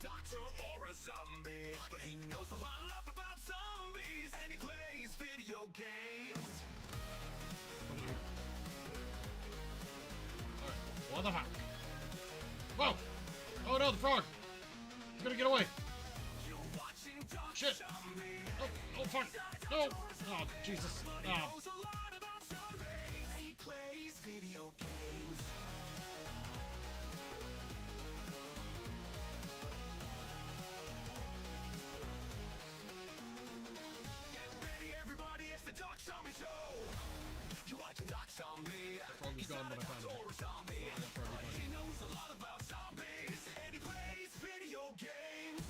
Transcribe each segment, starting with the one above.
doctor or a zombie, but he knows a lot about zombies, and he plays video games. What the fuck? Whoa! Oh no, the frog! He's gonna get away! Shit! Oh, oh fuck! No! Oh, Jesus! Oh. He plays video games. Get ready, everybody! It's the Doctrzombie show. You watch Doctrzombie? The frog is gone, but I found it. Zombie. He knows a lot about zombies, and he plays video games.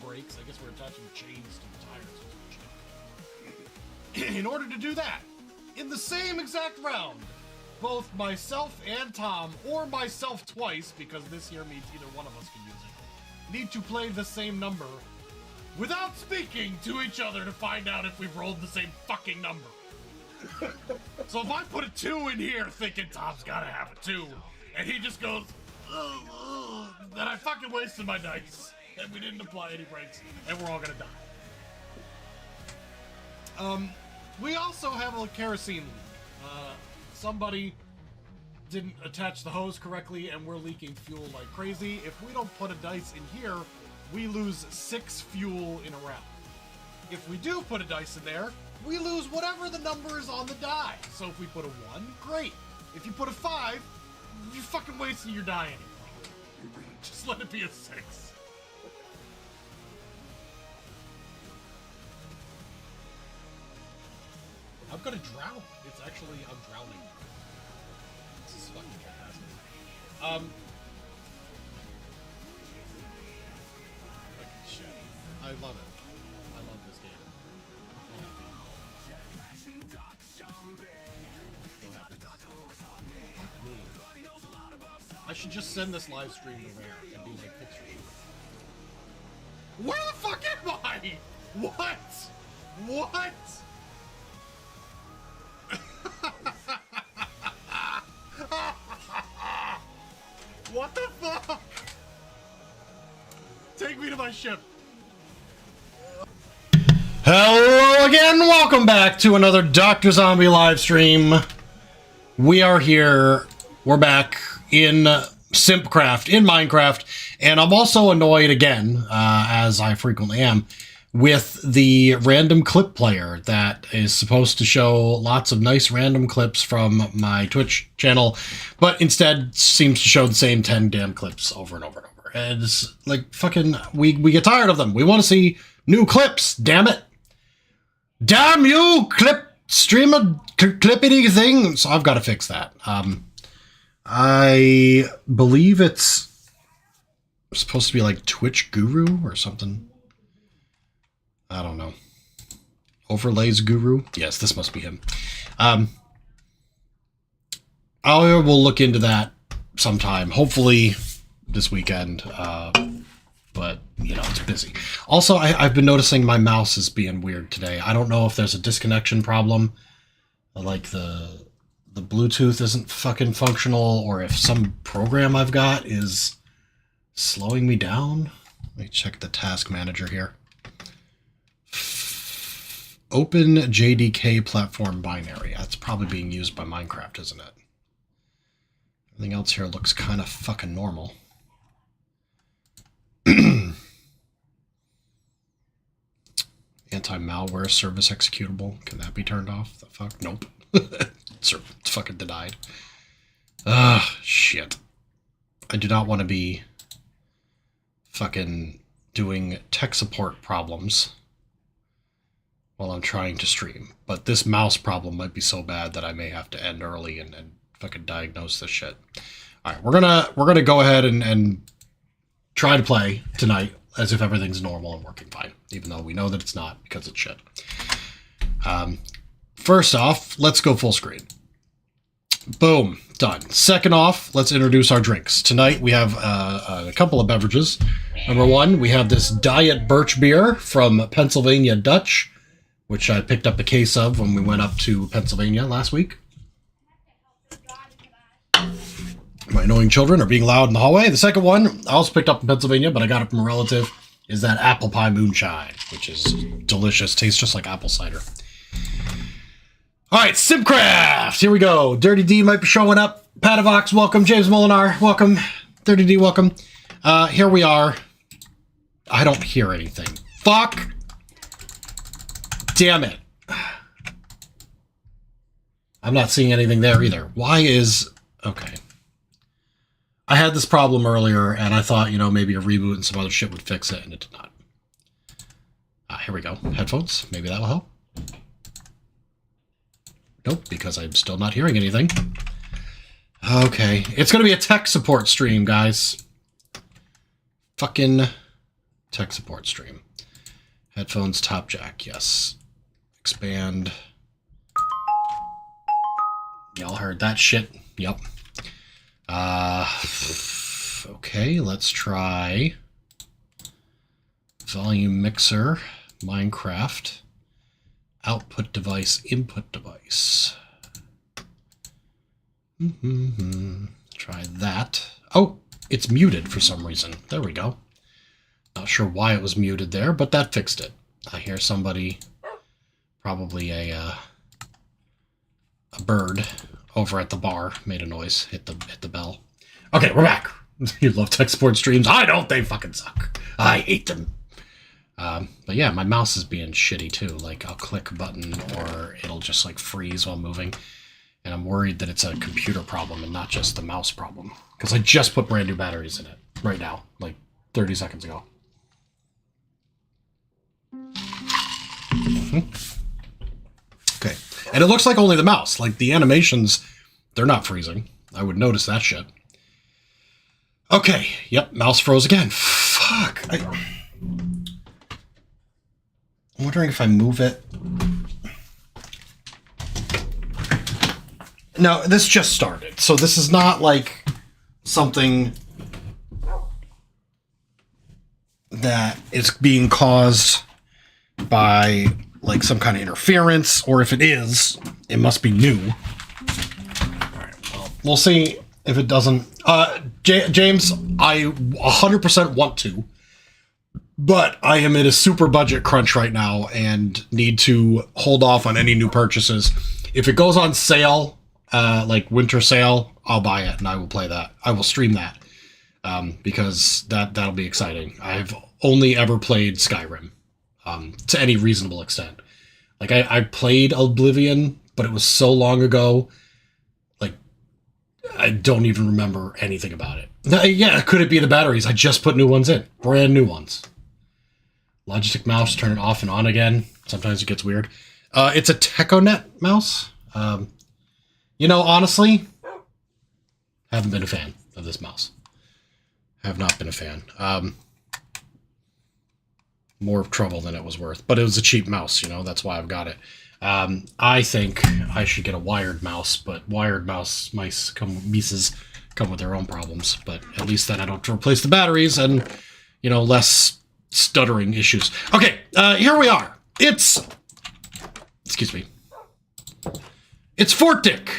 Brakes. I guess we're attaching chains to the tires. In order to do that, in the same exact round, both myself and Tom, or myself twice, because this here means either one of us can use it, need to play the same number without speaking to each other to find out if we've rolled the same fucking number. So if I put a 2 in here thinking Tom's gotta have a 2, and he just goes, ugh, then I fucking wasted my dice, and we didn't apply any brakes, and we're all gonna die. We also have a kerosene leak. Somebody didn't attach the hose correctly, and we're leaking fuel like crazy. If we don't put a dice in here, we lose 6 fuel in a round. If we do put a dice in there, we lose whatever the number is on the die. So if we put a 1, great. If you put a 5, you're fucking wasting your die anyway. Just let it be a 6. I'm gonna drown. It's actually, I'm drowning. This is fucking fantastic. Fucking shit. I love it. I love this game. Fuck me. I should just send this live stream to Rare and be like picture shoot. Where the fuck am I? What? What? What the fuck? Take me to my ship. Hello again, welcome back to another Doctrzombie live stream. We are here, we're back in SIMPCraft, in Minecraft, and I'm also annoyed again, as I frequently am, with the random clip player that is supposed to show lots of nice random clips from my Twitch channel, but instead seems to show the same 10 damn clips over and over and over. And it's like fucking, we get tired of them. We want to see new clips, damn it. Damn you, clip streamer clippity thing. So I've got to fix that. I believe it's supposed to be like Twitch Guru or something. I don't know. Overlays Guru? Yes, this must be him. I will look into that sometime. Hopefully this weekend. But, you know, it's busy. Also, I've been noticing my mouse is being weird today. I don't know if there's a disconnection problem. Like the Bluetooth isn't fucking functional, or if some program I've got is slowing me down. Let me check the task manager here. Open JDK platform binary. That's probably being used by Minecraft, isn't it? Everything else here looks kind of fucking normal. Anti-malware service executable. Can that be turned off? The fuck? Nope. It's fucking denied. Shit. I do not want to be fucking doing tech support problems while I'm trying to stream. But this mouse problem might be so bad that I may have to end early and fucking diagnose this shit. Alright, we're gonna go ahead and try to play tonight as if everything's normal and working fine, even though we know that it's not because it's shit. First off, let's go full screen. Boom, done. Second off, let's introduce our drinks. Tonight we have a couple of beverages. Number one, we have this Diet Birch Beer from Pennsylvania Dutch, which I picked up a case of when we went up to Pennsylvania last week. My annoying children are being loud in the hallway. The second one, I also picked up in Pennsylvania, but I got it from a relative, is that apple pie moonshine, which is delicious. Tastes just like apple cider. All right, SIMPCraft. Here we go. Dirty D might be showing up. Padavox, welcome. James Molinar, welcome. Dirty D, welcome. Here we are. I don't hear anything. Fuck. Damn it. I'm not seeing anything there either. Why is... Okay. I had this problem earlier, and I thought, you know, maybe a reboot and some other shit would fix it, and it did not. Here we go. Headphones. Maybe that will help. Nope, because I'm still not hearing anything. Okay. It's going to be a tech support stream, guys. Fucking tech support stream. Headphones, top jack, yes. Expand. Y'all heard that shit. Yep. Okay, let's try volume mixer, Minecraft, output device, input device. Try that. Oh, it's muted for some reason. There we go. Not sure why it was muted there, but that fixed it. I hear somebody, probably a bird over at the bar made a noise, hit the bell. Okay, we're back. You love tech support streams. I don't. They fucking suck. I hate them. But yeah, my mouse is being shitty too. Like, I'll click a button or it'll just like freeze while moving. And I'm worried that it's a computer problem and not just the mouse problem. Because I just put brand new batteries in it right now, like 30 seconds ago. Okay. And it looks like only the mouse. Like, the animations, they're not freezing. I would notice that shit. Okay. Yep, mouse froze again. Fuck. I'm wondering if I move it. No, this just started. So this is not like something that is being caused by like some kind of interference, or if it is, it must be new. All right, well, we'll see if it doesn't. James, I 100% want to, but I am in a super budget crunch right now and need to hold off on any new purchases. If it goes on sale, like winter sale, I'll buy it and I will play that. I will stream that because that'll be exciting. I've only ever played Skyrim. To any reasonable extent. Like, I played Oblivion, but it was so long ago, like, I don't even remember anything about it. Yeah, could it be the batteries? I just put new ones in. Brand new ones. Logitech mouse, turn it off and on again. Sometimes it gets weird. It's a Techonet mouse. You know, honestly, haven't been a fan of this mouse. Have not been a fan. More trouble than it was worth, but it was a cheap mouse, you know, that's why I've got it. I think I should get a wired mouse, but wired mice come with their own problems, but at least then I don't have to replace the batteries and, you know, less stuttering issues. Okay, here we are. Excuse me. It's Fort Dick.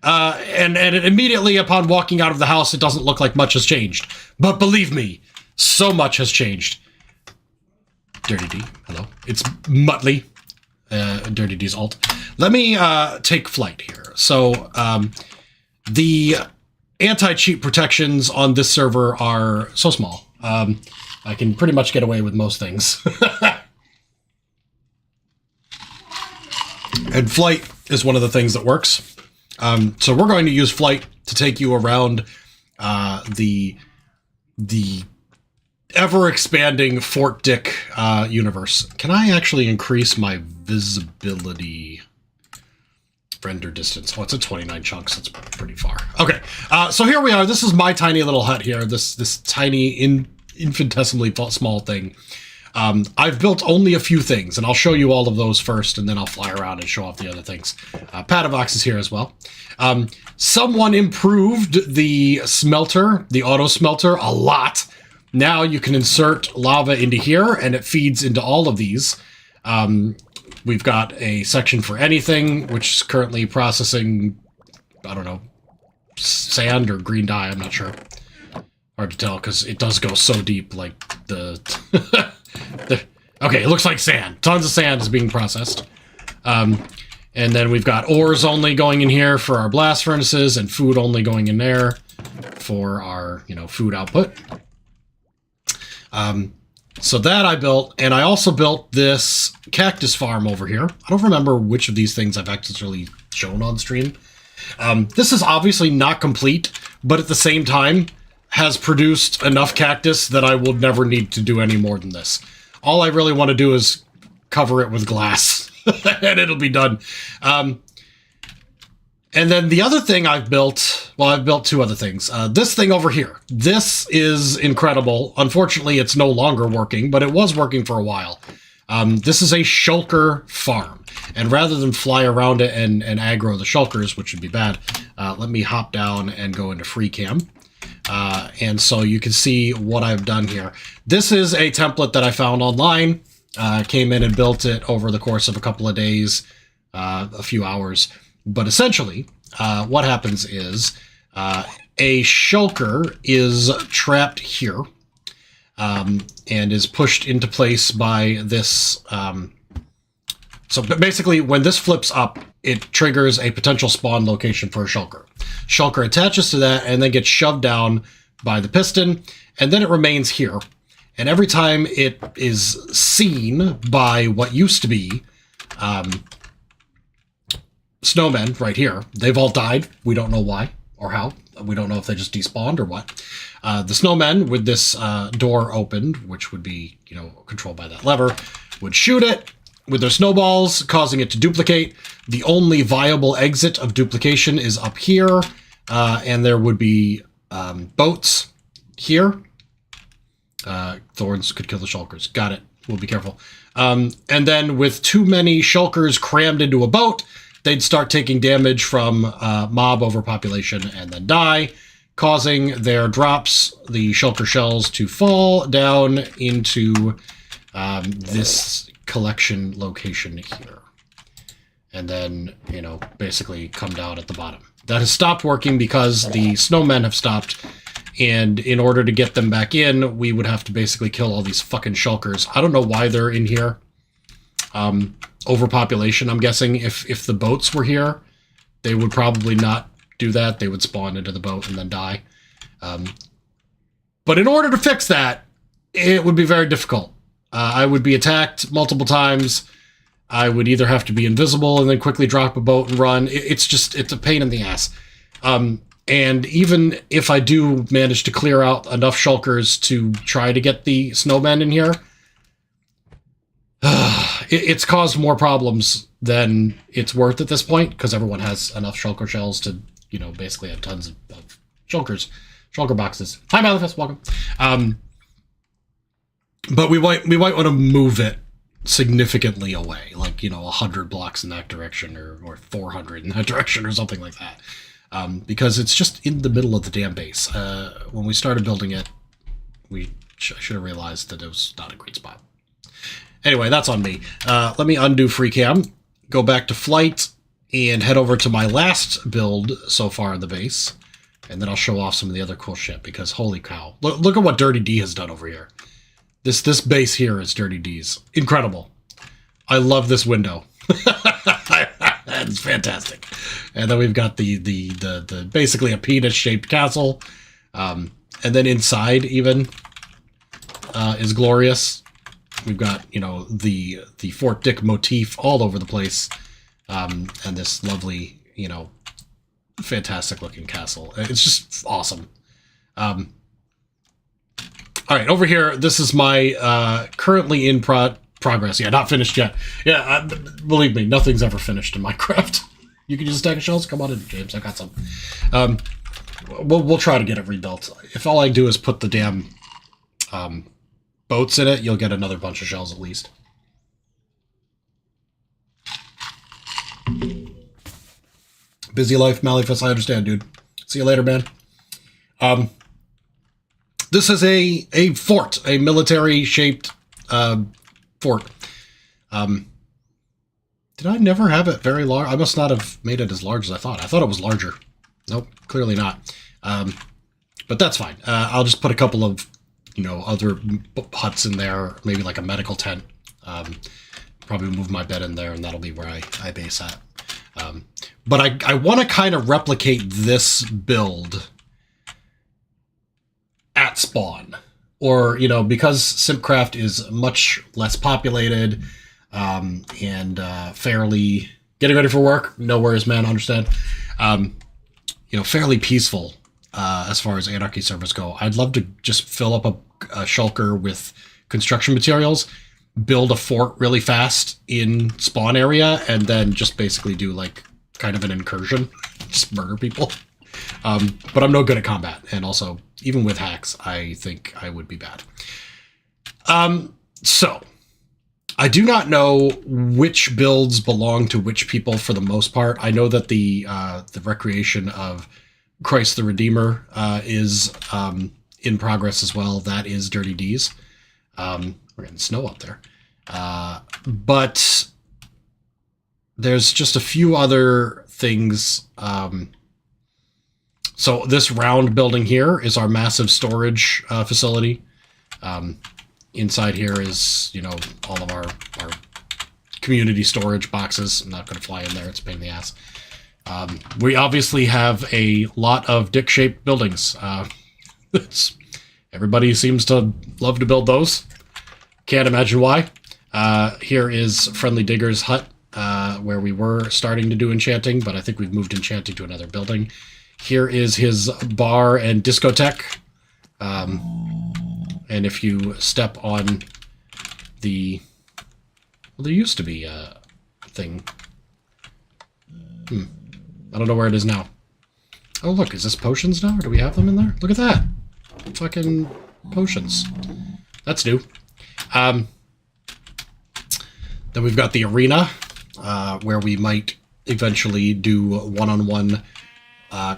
And immediately upon walking out of the house, it doesn't look like much has changed. But believe me, so much has changed. Dirty D, hello. It's Muttley, Dirty D's alt. Let me take flight here. So the anti-cheat protections on this server are so small. I can pretty much get away with most things. And flight is one of the things that works. So we're going to use flight to take you around the ever-expanding Fort Dick universe. Can I actually increase my visibility render distance? Oh, it's at 29 chunks. That's pretty far. Okay, so here we are. This is my tiny little hut here. This tiny, infinitesimally small thing. I've built only a few things, and I'll show you all of those first, and then I'll fly around and show off the other things. Padavox is here as well. Someone improved the smelter, the auto smelter, a lot. Now you can insert lava into here, and it feeds into all of these. We've got a section for anything, which is currently processing, I don't know, sand or green dye. I'm not sure. Hard to tell because it does go so deep. Like okay, it looks like sand. Tons of sand is being processed. And then we've got ores only going in here for our blast furnaces, and food only going in there for our, food output. So that I built, and I also built this cactus farm over here. I don't remember which of these things I've actually shown on stream. This is obviously not complete, but at the same time has produced enough cactus that I will never need to do any more than this. All I really want to do is cover it with glass, and it'll be done. And then the other thing I've built, well, I've built two other things. This thing over here, this is incredible. Unfortunately, it's no longer working, but it was working for a while. This is a shulker farm. And rather than fly around it and aggro the shulkers, which would be bad, let me hop down and go into free cam. And so you can see what I've done here. This is a template that I found online. Came in and built it over the course of a couple of days, a few hours. But essentially, what happens is a shulker is trapped here and is pushed into place by this. So basically, when this flips up, it triggers a potential spawn location for a shulker. Shulker attaches to that and then gets shoved down by the piston, and then it remains here. And every time it is seen by what used to be snowmen right here, they've all died. We don't know why or how. We don't know if they just despawned or what. The snowmen with this door opened, which would be, controlled by that lever, would shoot it with their snowballs, causing it to duplicate. The only viable exit of duplication is up here, and there would be boats here. Thorns could kill the shulkers. Got it. We'll be careful. And then with too many shulkers crammed into a boat, they'd start taking damage from mob overpopulation and then die, causing their drops, the shulker shells, to fall down into this collection location here. And then, basically come down at the bottom. That has stopped working because the snowmen have stopped. And in order to get them back in, we would have to basically kill all these fucking shulkers. I don't know why they're in here. Overpopulation, I'm guessing. If the boats were here, they would probably not do that. They would spawn into the boat and then die. But in order to fix that, it would be very difficult. I would be attacked multiple times. I would either have to be invisible and then quickly drop a boat and run. It's a pain in the ass. And even if I do manage to clear out enough shulkers to try to get the snowmen in here, it's caused more problems than it's worth at this point, because everyone has enough shulker shells to, basically have tons of shulker boxes. Hi, Malefus, welcome. But we might want to move it significantly away, like, 100 blocks in that direction or 400 in that direction or something like that. Because it's just in the middle of the damn base. When we started building it, I should have realized that it was not a great spot. Anyway, that's on me. Let me undo free cam, go back to flight, and head over to my last build so far in the base. And then I'll show off some of the other cool shit, because holy cow. Look at what Dirty D has done over here. This base here is Dirty D's. Incredible. I love this window. It's fantastic. And then we've got the basically a penis-shaped castle. And then inside even is glorious. We've got, the Fort Dick motif all over the place. And this lovely, fantastic looking castle. It's just awesome. All right, over here, this is my currently in progress. Yeah, not finished yet. Yeah, believe me, nothing's ever finished in Minecraft. You can use a stack of shells? Come on in, James. I got some. We'll try to get it rebuilt. If all I do is put the damn boats in it, you'll get another bunch of shells at least. Busy life, Malefus. I understand, dude. See you later, man. This is a fort, a military-shaped fort. Did I never have it very large? I must not have made it as large as I thought. I thought it was larger. Nope, clearly not. But that's fine. I'll just put a couple of, other huts in there, maybe like a medical tent. Probably move my bed in there, and that'll be where I base at. But I want to kind of replicate this build at spawn. Or, because SIMPCraft is much less populated and fairly... Getting ready for work? No worries, man. Understand. Fairly peaceful as far as Anarchy servers go. I'd love to just fill up a shulker with construction materials, build a fort really fast in spawn area, and then just basically do like kind of an incursion, just murder people. But I'm no good at combat, and also even with hacks, I think I would be bad. So I do not know which builds belong to which people for the most part. I know that the recreation of Christ the Redeemer is in progress as well. That is Dirty D's. We're getting snow up there. But there's just a few other things. So this round building here is our massive storage facility. Inside here is, all of our community storage boxes. I'm not going to fly in there. It's a pain in the ass. We obviously have a lot of dick-shaped buildings. Everybody seems to love to build those. Can't imagine why. Here is Friendly Digger's hut, where we were starting to do enchanting, but I think we've moved enchanting to another building. Here is his bar and discotheque. And if you step on the... Well, there used to be a thing. I don't know where it is now. Oh, look, is this potions now? Or do we have them in there? Look at that. Fucking potions. That's new. Then we've got the arena, where we might eventually do one-on-one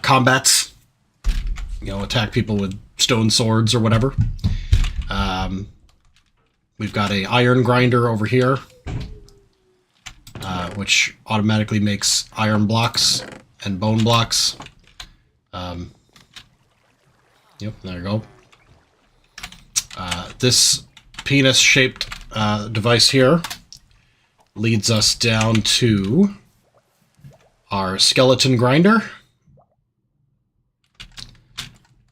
combats. Attack people with stone swords or whatever. We've got a iron grinder over here, which automatically makes iron blocks and bone blocks. Yep, there you go. This penis-shaped device here leads us down to our skeleton grinder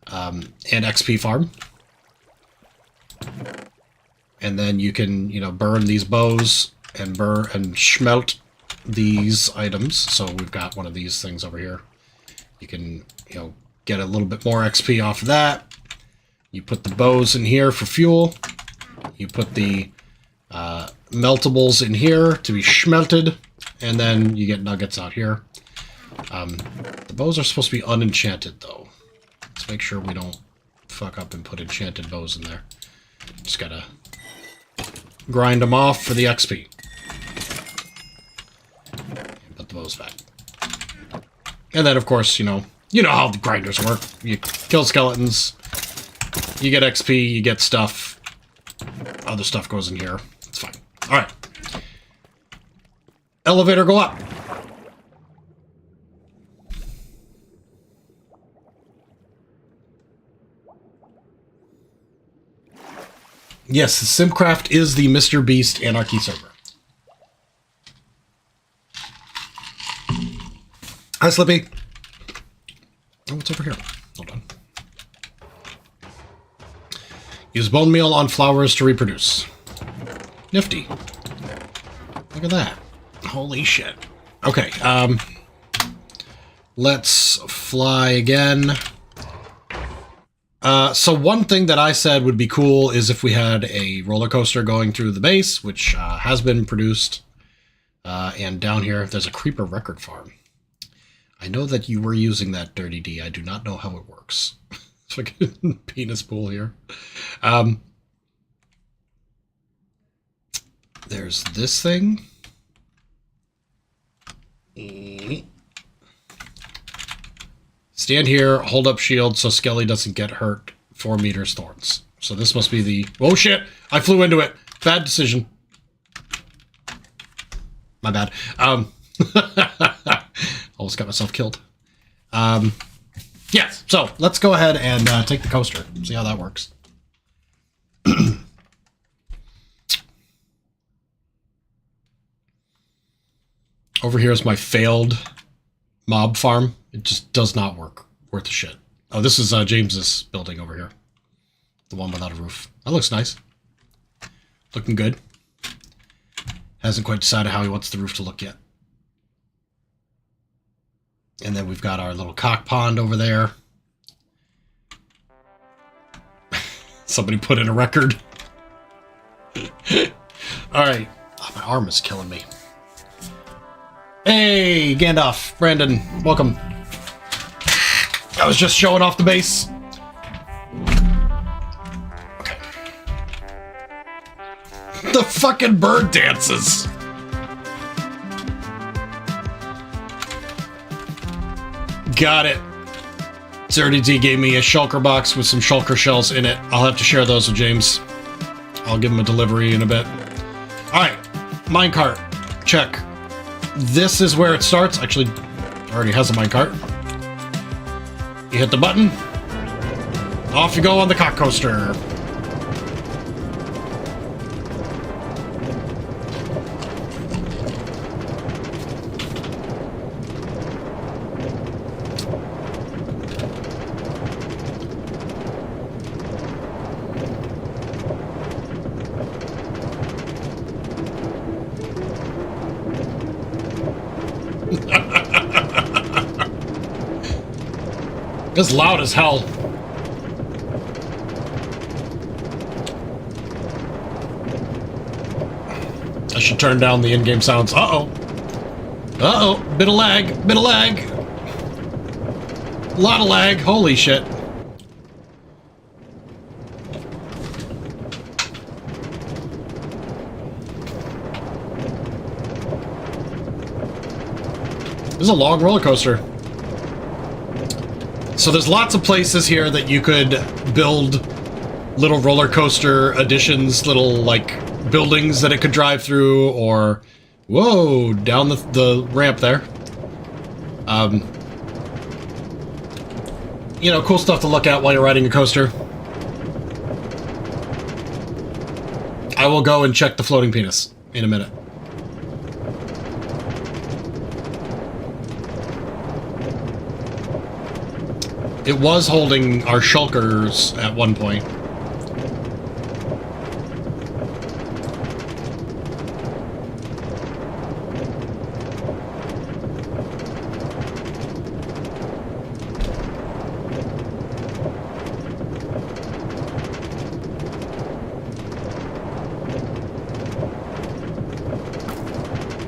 and XP farm. And then you can, burn these bows and smelt these items. So we've got one of these things over here. You can, get a little bit more XP off of that. You put the bows in here for fuel. You put the meltables in here to be schmelted. And then you get nuggets out here. The bows are supposed to be unenchanted, though. Let's make sure we don't fuck up and put enchanted bows in there. Just gotta grind them off for the XP. And put the bows back. And then, of course, you know how the grinders work. You kill skeletons, you get XP, you get stuff. Other stuff goes in here. It's fine. Alright. Elevator, go up. Yes, SIMPCraft is the Mr. Beast Anarchy server. Hi, Slippy. Oh, what's over here? Hold on. Use bone meal on flowers to reproduce. Nifty. Look at that. Holy shit. Okay, let's fly again. So one thing that I said would be cool is if we had a roller coaster going through the base, which has been produced. And down here, there's a creeper record farm. I know that you were using that, Dirty D. I do not know how it works. It's like a penis pool here. There's this thing. Stand here, hold up shield so Skelly doesn't get hurt. 4 meters thorns. So this must be the... Oh shit! I flew into it! Bad decision. My bad. Almost got myself killed. Yes, so let's go ahead and take the coaster. See how that works. Over here is my failed mob farm. It just does not work. Worth a shit. Oh, this is James's building over here. The one without a roof. That looks nice. Looking good. Hasn't quite decided how he wants the roof to look yet. And then we've got our little cock pond over there. Somebody put in a record. Alright. Oh, my arm is killing me. Hey, Gandalf, Brandon, welcome. I was just showing off the base. Okay. The fucking bird dances. Got it. ZerDT gave me a shulker box with some shulker shells in it. I'll have to share those with James. I'll give him a delivery in a bit. Alright, minecart. Check. This is where it starts. Actually, already has a minecart. You hit the button. Off you go on the cock coaster. It's loud as hell. I should turn down the in-game sounds. Uh-oh. Uh-oh. Bit of lag. Bit of lag. A lot of lag. Holy shit. This is a long roller coaster. So there's lots of places here that you could build little roller coaster additions, little, like, buildings that it could drive through, or... Whoa! Down the ramp there. You know, cool stuff to look at while you're riding a coaster. I will go and check the floating penis in a minute. It was holding our shulkers at one point.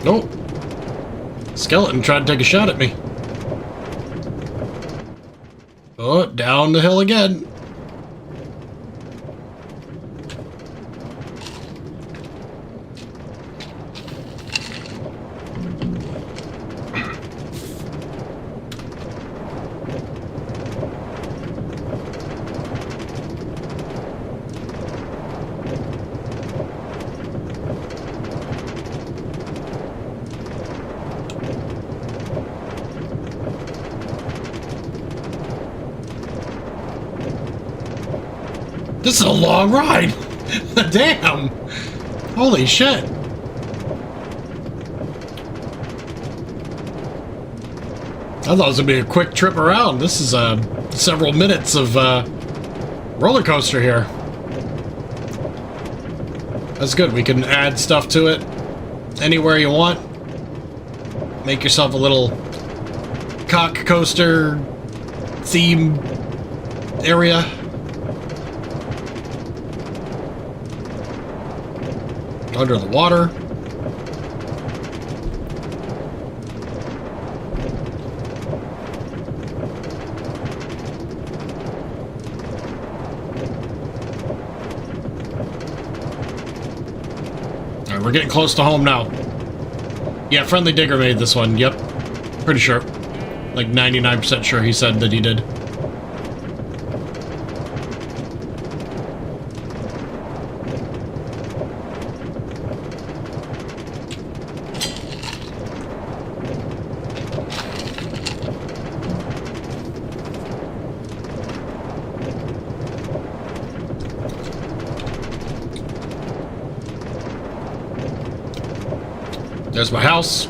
Nope. Skeleton tried to take a shot at me. Oh, down the hill again. This is a long ride! Damn! Holy shit! I thought it was gonna be a quick trip around. This is several minutes of roller coaster here. That's good. We can add stuff to it anywhere you want. Make yourself a little cock coaster theme area. Under the water. Alright, we're getting close to home now. Yeah, Friendly Digger made this one, yep. Pretty sure. Like 99% sure he said that he did. There's my house.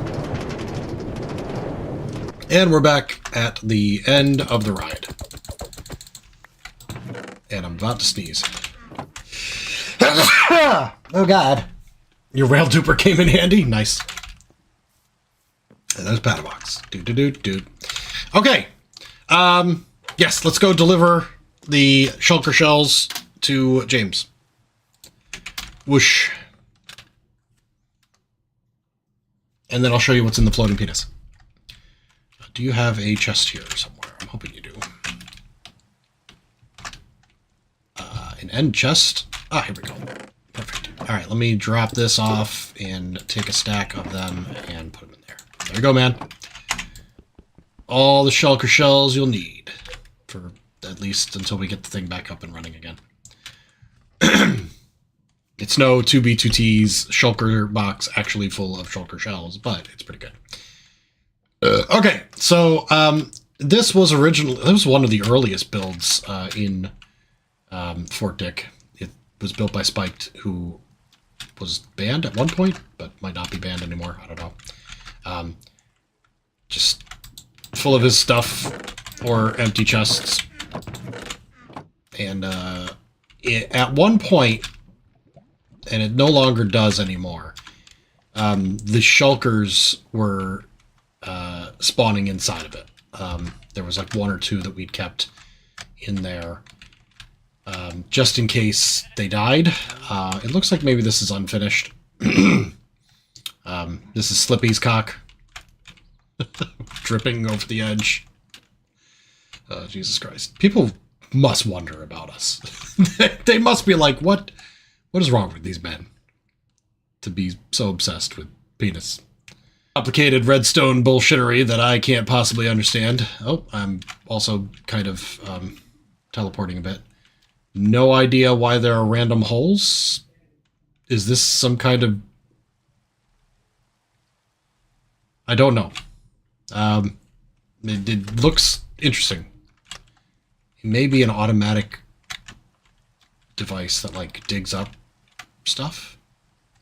And we're back at the end of the ride. And I'm about to sneeze. Oh, God. Your rail duper came in handy? Nice. And there's Padabox. Dude. Okay. Yes, let's go deliver the shulker shells to James. Whoosh. And then I'll show you what's in the floating penis. Do you have a chest here somewhere? I'm hoping you do. An end chest. Ah, here we go. Perfect. All right, let me drop this off and take a stack of them and put them in there. There you go, man. All the shulker shells you'll need for at least until we get the thing back up and running again. It's no 2B2T's shulker box actually full of shulker shells, but it's pretty good. Okay, so this was one of the earliest builds in Fort Dick. It was built by Spiked, who was banned at one point, but might not be banned anymore. I don't know. Just full of his stuff or empty chests. And at one point, and it no longer does anymore, the shulkers were spawning inside of it. There was like one or two that we'd kept in there just in case they died. It looks like maybe this is unfinished. This is Slippy's cock. Dripping over the edge. Jesus Christ. People must wonder about us. They must be like, what is wrong with these men to be so obsessed with penis? Complicated redstone bullshittery that I can't possibly understand. Oh, I'm also kind of teleporting a bit. No idea why there are random holes. Is this some kind of... I don't know. It looks interesting. It may be an automatic device that, like, digs up stuff.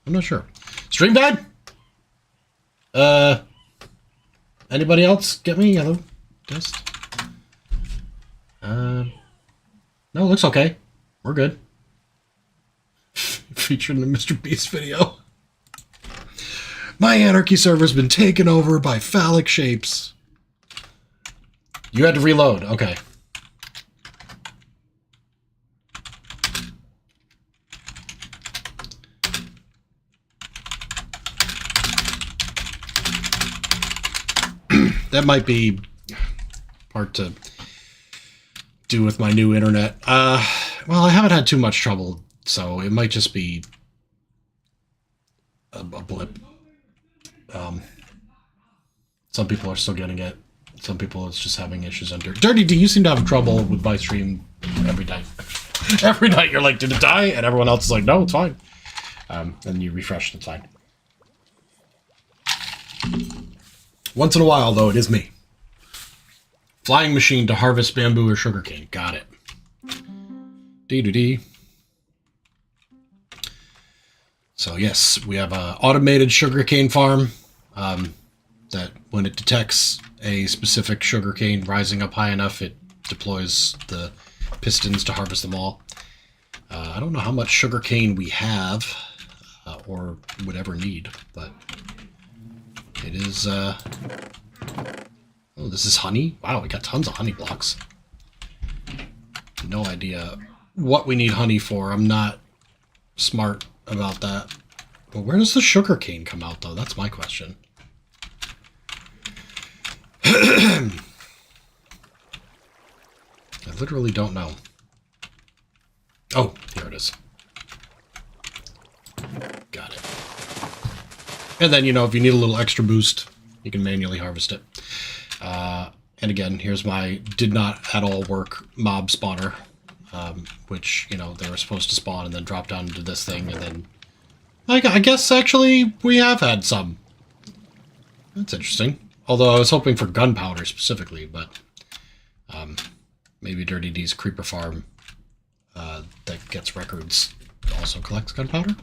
I'm not sure. Stream died? Anybody else get me? Hello? Test? No, it looks okay. We're good. Featured in the Mr. Beast video. My Anarchy server's been taken over by phallic shapes. You had to reload. Okay. That might be part to do with my new internet. Well, I haven't had too much trouble, so it might just be a blip. Some people are still getting it. Some people it's just having issues under. Dirty D, you seem to have trouble with my stream every night. Every night you're like, did it die? And everyone else is like, no, it's fine. And you refresh, it's fine. Once in a while, though, it is me. Flying machine to harvest bamboo or sugarcane. Got it. D-do-D. So, yes, we have an automated sugarcane farm that when it detects a specific sugarcane rising up high enough, it deploys the pistons to harvest them all. I don't know how much sugarcane we have or would ever need, but it is... oh, this is honey? Wow, we got tons of honey blocks. No idea what we need honey for. I'm not smart about that. But where does the sugarcane come out, though? That's my question. I literally don't know. Oh, here it is. Got it. And then, you know, if you need a little extra boost, you can manually harvest it. And again, here's my did not at all work mob spawner, which, you know, they were supposed to spawn and then drop down into this thing, and then I guess actually we have had some. That's interesting. Although I was hoping for gunpowder specifically, but maybe Dirty D's creeper farm that gets records also collects gunpowder.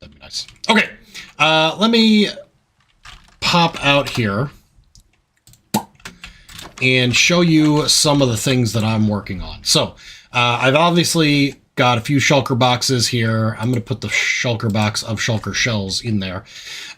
That'd be nice. Okay, let me pop out here and show you some of the things that I'm working on. So I've obviously got a few shulker boxes here. I'm going to put the shulker box of shulker shells in there.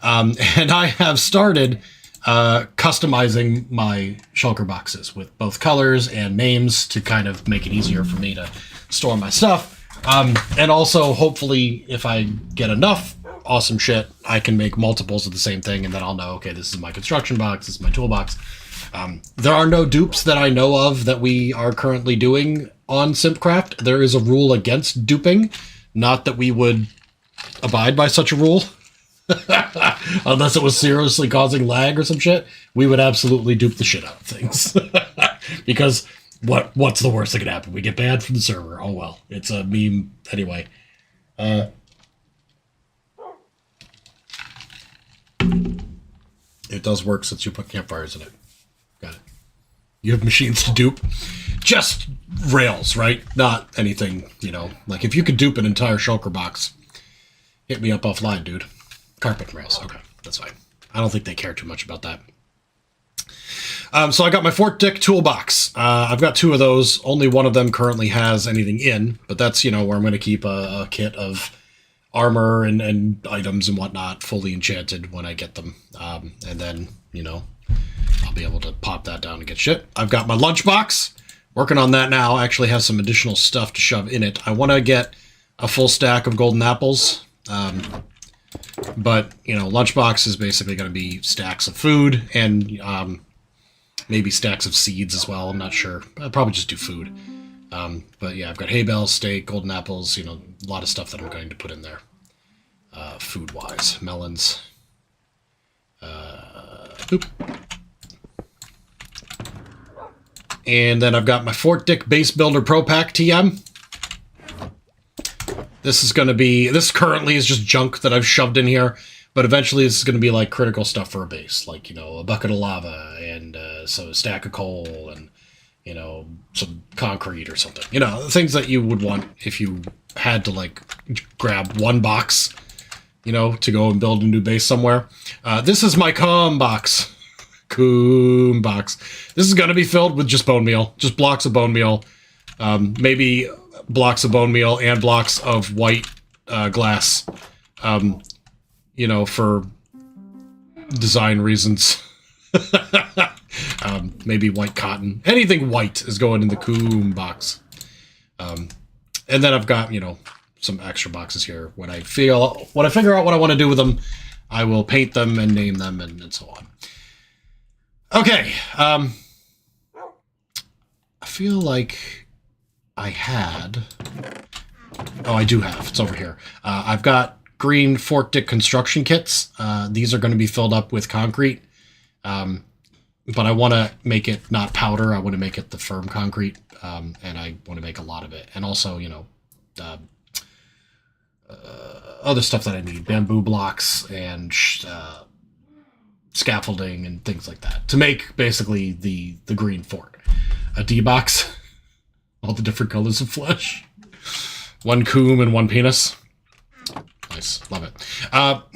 And I have started customizing my shulker boxes with both colors and names to kind of make it easier for me to store my stuff. And also, hopefully, if I get enough awesome shit, I can make multiples of the same thing, and then I'll know, okay, this is my construction box, this is my toolbox. There are no dupes that I know of that we are currently doing on SIMPCraft. There is a rule against duping, not that we would abide by such a rule. Unless it was seriously causing lag or some shit, we would absolutely dupe the shit out of things. Because what's the worst that could happen? We get banned from the server. Oh well, it's a meme anyway. It does work since you put campfires in it. Got it. You have machines to dupe. Just rails, right? Not anything, you know. Like if you could dupe an entire shulker box, hit me up offline, dude. Carpet rails. Okay, that's fine. I don't think they care too much about that. So I got my Fort Dick toolbox. I've got 2 of those. Only one of them currently has anything in, but that's, you know, where I'm going to keep a kit of armor and items and whatnot fully enchanted when I get them. And then, you know, I'll be able to pop that down and get shit. I've got my lunchbox. Working on that now. I actually have some additional stuff to shove in it. I want to get a full stack of golden apples. But, you know, lunchbox is basically going to be stacks of food and maybe stacks of seeds as well. I'm not sure. I'll probably just do food. But yeah, I've got hay bales, steak, golden apples, you know, a lot of stuff that I'm going to put in there. Food-wise. Melons. Oop. And then I've got my Fort Dick Base Builder Pro Pack TM. This is going to be, this currently is just junk that I've shoved in here, but eventually this is going to be like critical stuff for a base, like, you know, a bucket of lava and so a stack of coal and, you know, some concrete or something. You know, things that you would want if you had to like grab one box, you know, to go and build a new base somewhere. This is my coom box. Coom box. This is going to be filled with just bone meal, just blocks of bone meal, maybe blocks of bone meal and blocks of white glass, you know, for design reasons. Maybe white cotton. Anything white is going in the coom box. And then I've got, you know, some extra boxes here. When I figure out what I want to do with them, I will paint them and name them and so on. Okay. I feel like I had... Oh, I do have. It's over here. I've got green Fort Dick construction kits. These are going to be filled up with concrete. But I want to make it not powder. I want to make it the firm concrete. And I want to make a lot of it. And also, you know, other stuff that I need. Bamboo blocks and scaffolding and things like that. To make, basically, the green fort. A D-box. All the different colors of flesh. 1 coom and 1 penis. Nice. Love it.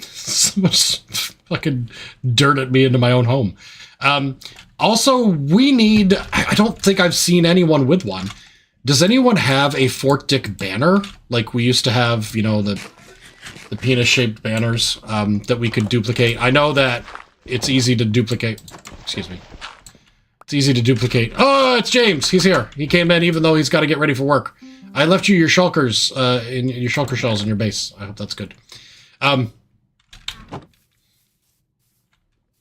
So much fucking dirt at me into my own home. Also, we need... I don't think I've seen anyone with one. Does anyone have a Fort Dick banner? Like we used to have, you know, the penis-shaped banners that we could duplicate. I know that it's easy to duplicate. Excuse me. It's easy to duplicate. Oh, it's James. He's here. He came in even though he's got to get ready for work. I left you your shulkers, in your shulker shells in your base. I hope that's good.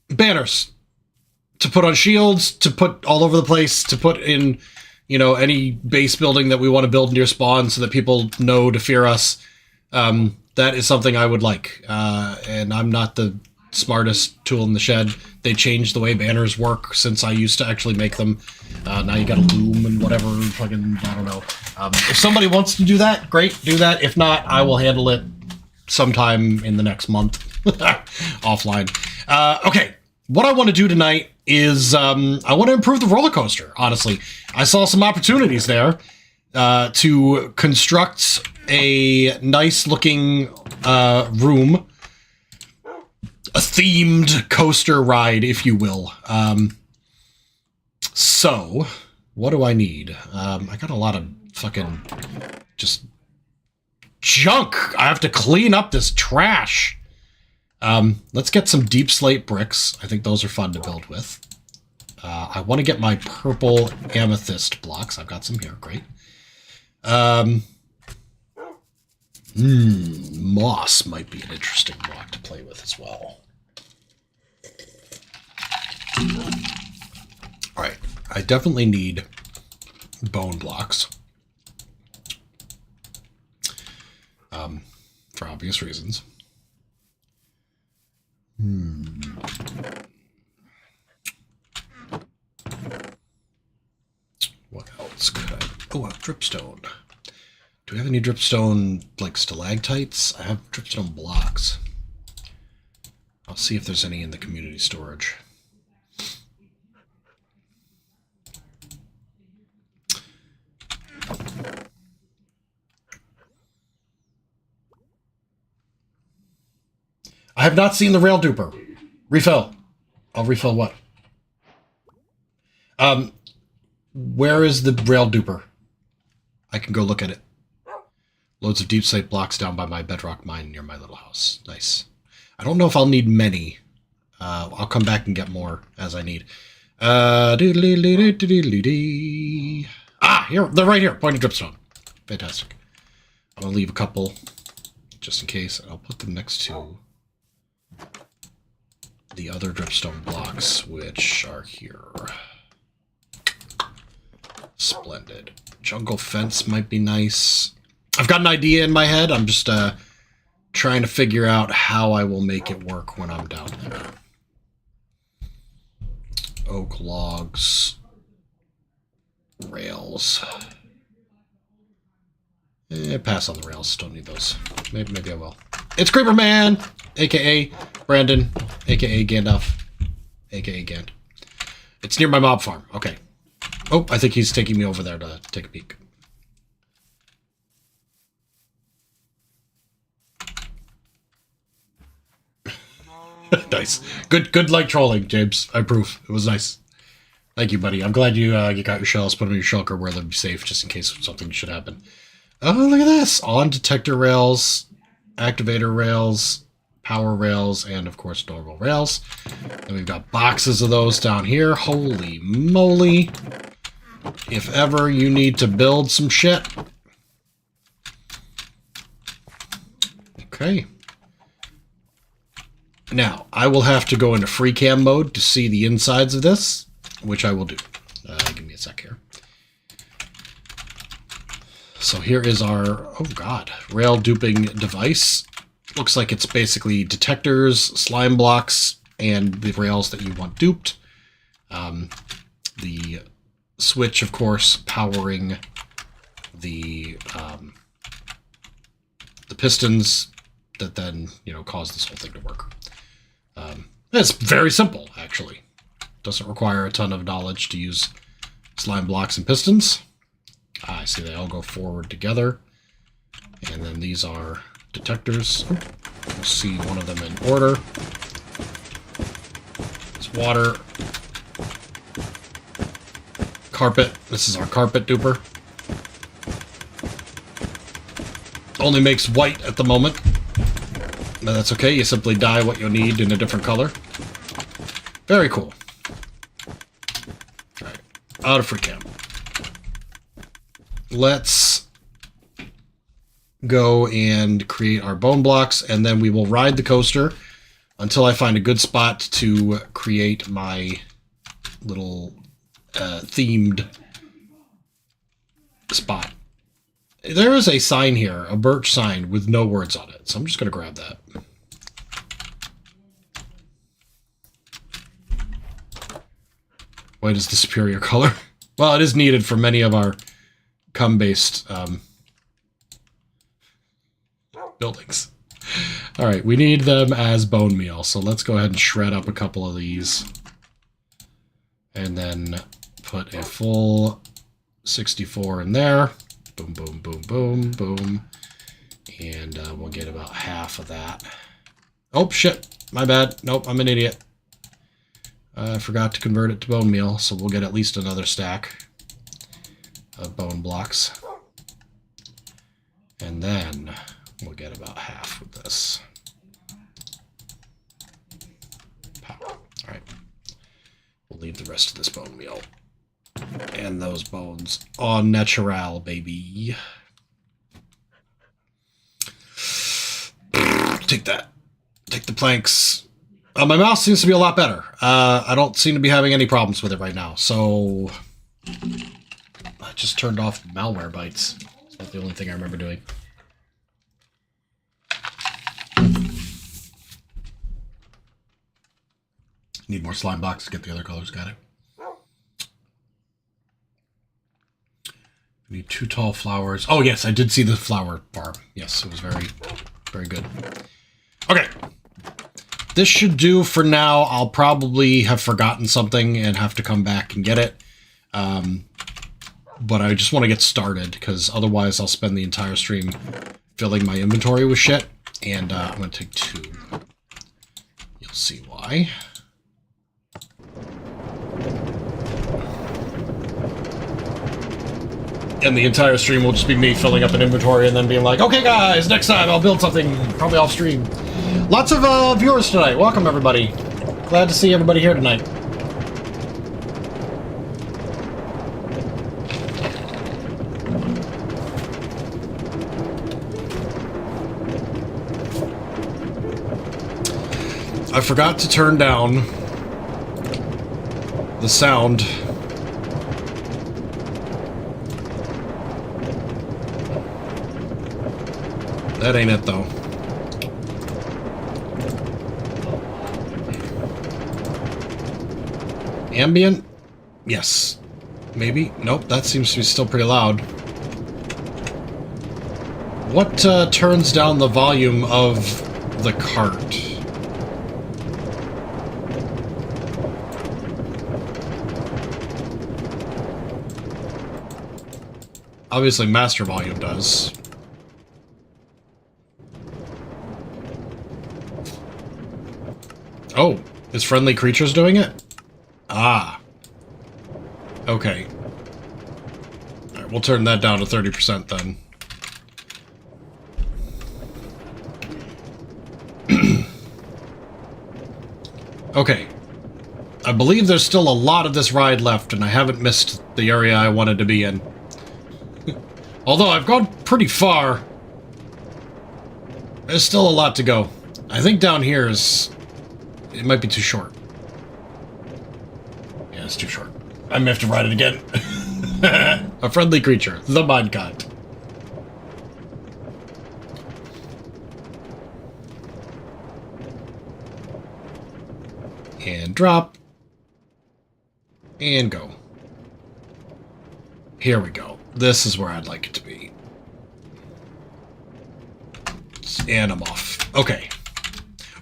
Banners. To put on shields, to put all over the place, to put in, you know, any base building that we want to build near spawn so that people know to fear us. That is something I would like. And I'm not the smartest tool in the shed. They changed the way banners work since I used to actually make them. Now you got a loom and whatever, fucking, I don't know. If somebody wants to do that, great, do that. If not, I will handle it sometime in the next month. Offline. Okay, what I want to do tonight is I want to improve the roller coaster, honestly. I saw some opportunities there to construct a nice-looking room, themed coaster ride, if you will. So, what do I need? I got a lot of fucking just junk. I have to clean up this trash. Let's get some deep slate bricks. I think those are fun to build with. I want to get my purple amethyst blocks. I've got some here. Great. Moss might be an interesting block to play with as well. All right. I definitely need bone blocks. For obvious reasons. What else could I... Oh, a dripstone. Do we have any dripstone, like, stalactites? I have dripstone blocks. I'll see if there's any in the community storage. I have not seen the rail duper. Refill. I'll refill what? Where is the rail duper? I can go look at it. Loads of deep slate blocks down by my bedrock mine near my little house. Nice. I don't know if I'll need many. I'll come back and get more as I need. Ah, here. They're right here. Pointed dripstone. Fantastic. I'm going to leave a couple just in case. I'll put them next to the other dripstone blocks, which are here. Splendid. Jungle fence might be nice. I've got an idea in my head. I'm just trying to figure out how I will make it work when I'm down there. Oak logs. Rails. Pass on the rails. Don't need those. Maybe I will. It's Creeper Man, a.k.a. Brandon, a.k.a. Gandalf, a.k.a. Gand. It's near my mob farm. Okay. Oh, I think he's taking me over there to take a peek. Nice. Good like trolling, James. I approve. It was nice. Thank you, buddy. I'm glad you got your shells, put them in your shulker where they'll be safe just in case something should happen. Oh, look at this. On detector rails, activator rails, power rails, and of course normal rails. And we've got boxes of those down here. Holy moly. If ever you need to build some shit. Okay. Now, I will have to go into free cam mode to see the insides of this, which I will do. Give me a sec here. So here is our, oh god, rail duping device. Looks like it's basically detectors, slime blocks, and the rails that you want duped. The switch, of course, powering the pistons that then, cause this whole thing to work. It's very simple, actually. Doesn't require a ton of knowledge to use slime blocks and pistons. I see they all go forward together. And then these are detectors. We'll see one of them in order. It's water. Carpet. This is our carpet duper. Only makes white at the moment. No, that's okay. You simply dye what you'll need in a different color. Very cool. Alright. Out of free cam. Let's go and create our bone blocks, and then we will ride the coaster until I find a good spot to create my little themed spot. There is a sign here, a birch sign with no words on it, so I'm just going to grab that. White is the superior color. Well, it is needed for many of our cum-based buildings. All right, we need them as bone meal, so let's go ahead and shred up a couple of these. And then put a full 64 in there. Boom, boom, boom, boom, boom. And we'll get about half of that. Oh, shit. My bad. Nope, I'm an idiot. I forgot to convert it to bone meal, so we'll get at least another stack of bone blocks. And then we'll get about half with this. Alright. We'll leave the rest of this bone meal. And those bones on natural, baby. Take that. Take the planks. My mouse seems to be a lot better. I don't seem to be having any problems with it right now. So I just turned off malware bites. That's about the only thing I remember doing. Need more slime blocks to get the other colors. Got it. Need 2 tall flowers. Oh, yes, I did see the flower farm. Yes, it was very, very good. Okay. This should do for now. I'll probably have forgotten something and have to come back and get it. But I just want to get started, because otherwise I'll spend the entire stream filling my inventory with shit. And I'm going to take 2. You'll see why. And the entire stream will just be me filling up an inventory and then being like, okay guys, next time I'll build something, probably off stream. Lots of viewers tonight. Welcome everybody. Glad to see everybody here tonight. I forgot to turn down the sound. That ain't it, though. Ambient? Yes. Maybe? Nope, that seems to be still pretty loud. What turns down the volume of the cart? Obviously, master volume does. Oh, is Friendly Creatures doing it? Ah. Okay. Alright, we'll turn that down to 30% then. Okay. I believe there's still a lot of this ride left, and I haven't missed the area I wanted to be in. Although I've gone pretty far, there's still a lot to go. I think down here is... it might be too short. Yeah, it's too short. I may have to ride it again. A Friendly Creature. The minecart. And drop. And go. Here we go. This is where I'd like it to be. And I'm off. Okay.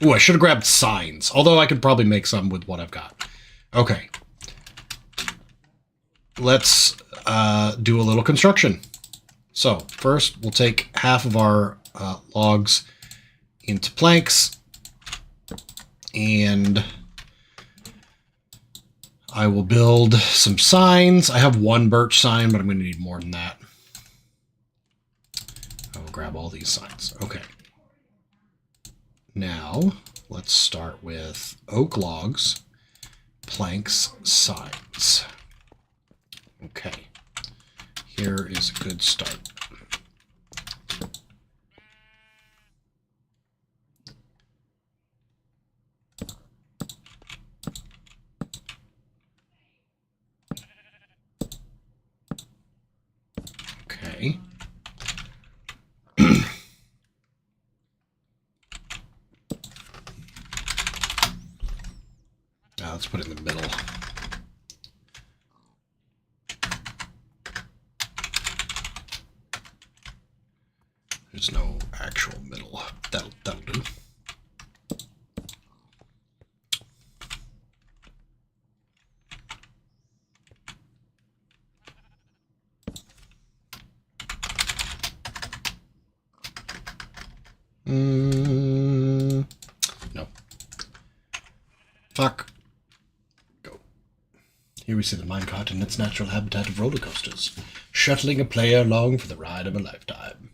Ooh, I should have grabbed signs. Although I could probably make some with what I've got. Okay. Let's do a little construction. So, first we'll take half of our logs into planks. And I will build some signs. I have 1 birch sign, but I'm going to need more than that. I will grab all these signs. Okay. Now, let's start with oak logs, planks, signs. Okay. Here is a good start. Okay. Now let's put it in the middle. There's no actual middle. That'll do. No. Fuck. Go. Here we see the minecart in its natural habitat of roller coasters, shuttling a player along for the ride of a lifetime.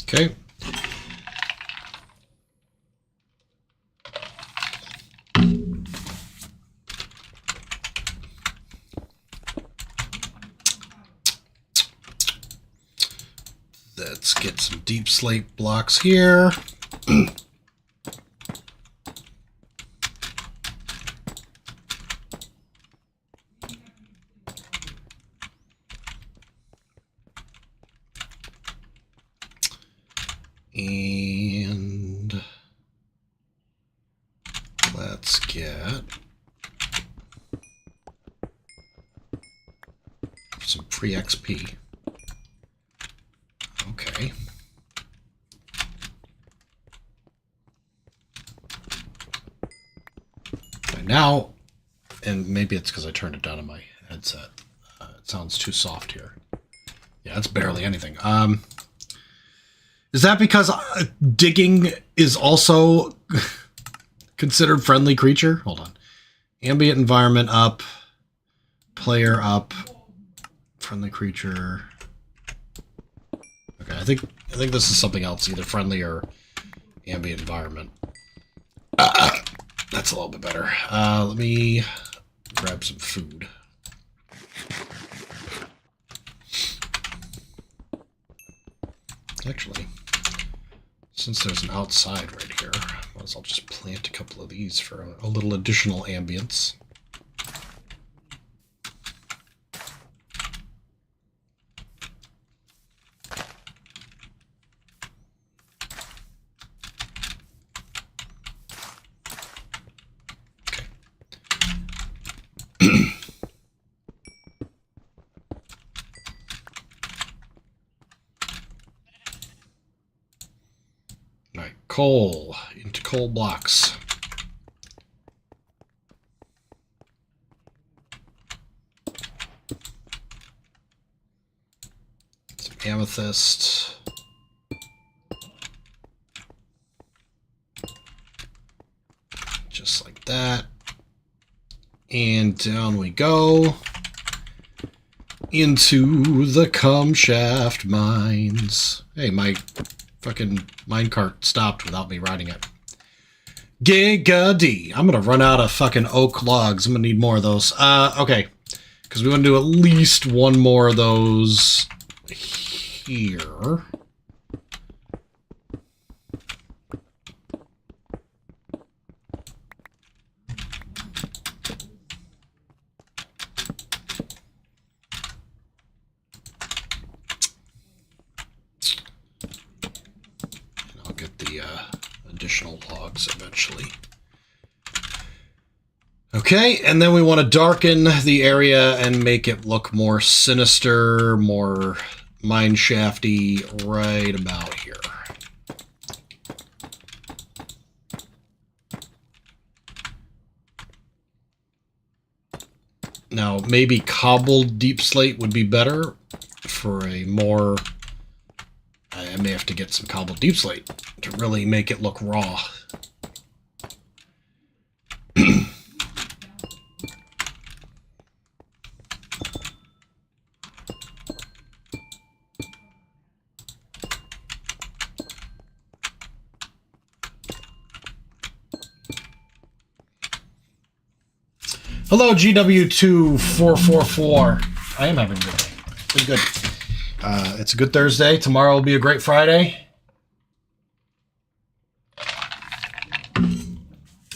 Okay. Let's get some deep slate blocks here. And let's get some free XP. Okay. And now, and maybe it's because I turned it down on my headset. It sounds too soft here. Yeah, it's barely anything. Is that because digging is also considered friendly creature? Hold on. Ambient environment up. Player up. Friendly creature. Okay, I think this is something else, either friendly or ambient environment. That's a little bit better. Let me grab some food. Actually, since there's an outside right here, might as well just plant a couple of these for a little additional ambience. Coal into coal blocks. Some amethyst. Just like that. And down we go into the Cumshaft mines. Hey, my fucking minecart stopped without me riding it. Giga D. I'm gonna run out of fucking oak logs. I'm gonna need more of those. Okay. Because we want to do at least one more of those here. Additional logs eventually. Okay, and then we want to darken the area and make it look more sinister, more mineshafty right about here. Now, maybe cobbled deep slate would be better for a more... I may have to get some cobbled deep slate to really make it look raw. Hello, GW2444. I am having a good day. Pretty good. It's a good Thursday. Tomorrow will be a great Friday.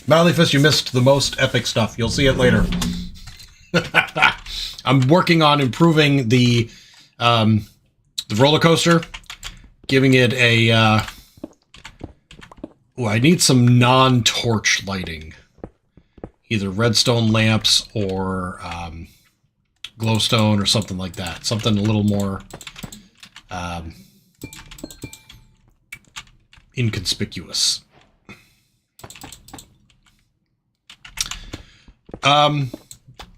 Mally Fist, you missed the most epic stuff. You'll see it later. I'm working on improving the roller coaster, giving it a... I need some non-torch lighting. Either redstone lamps or glowstone or something like that. Something a little more inconspicuous.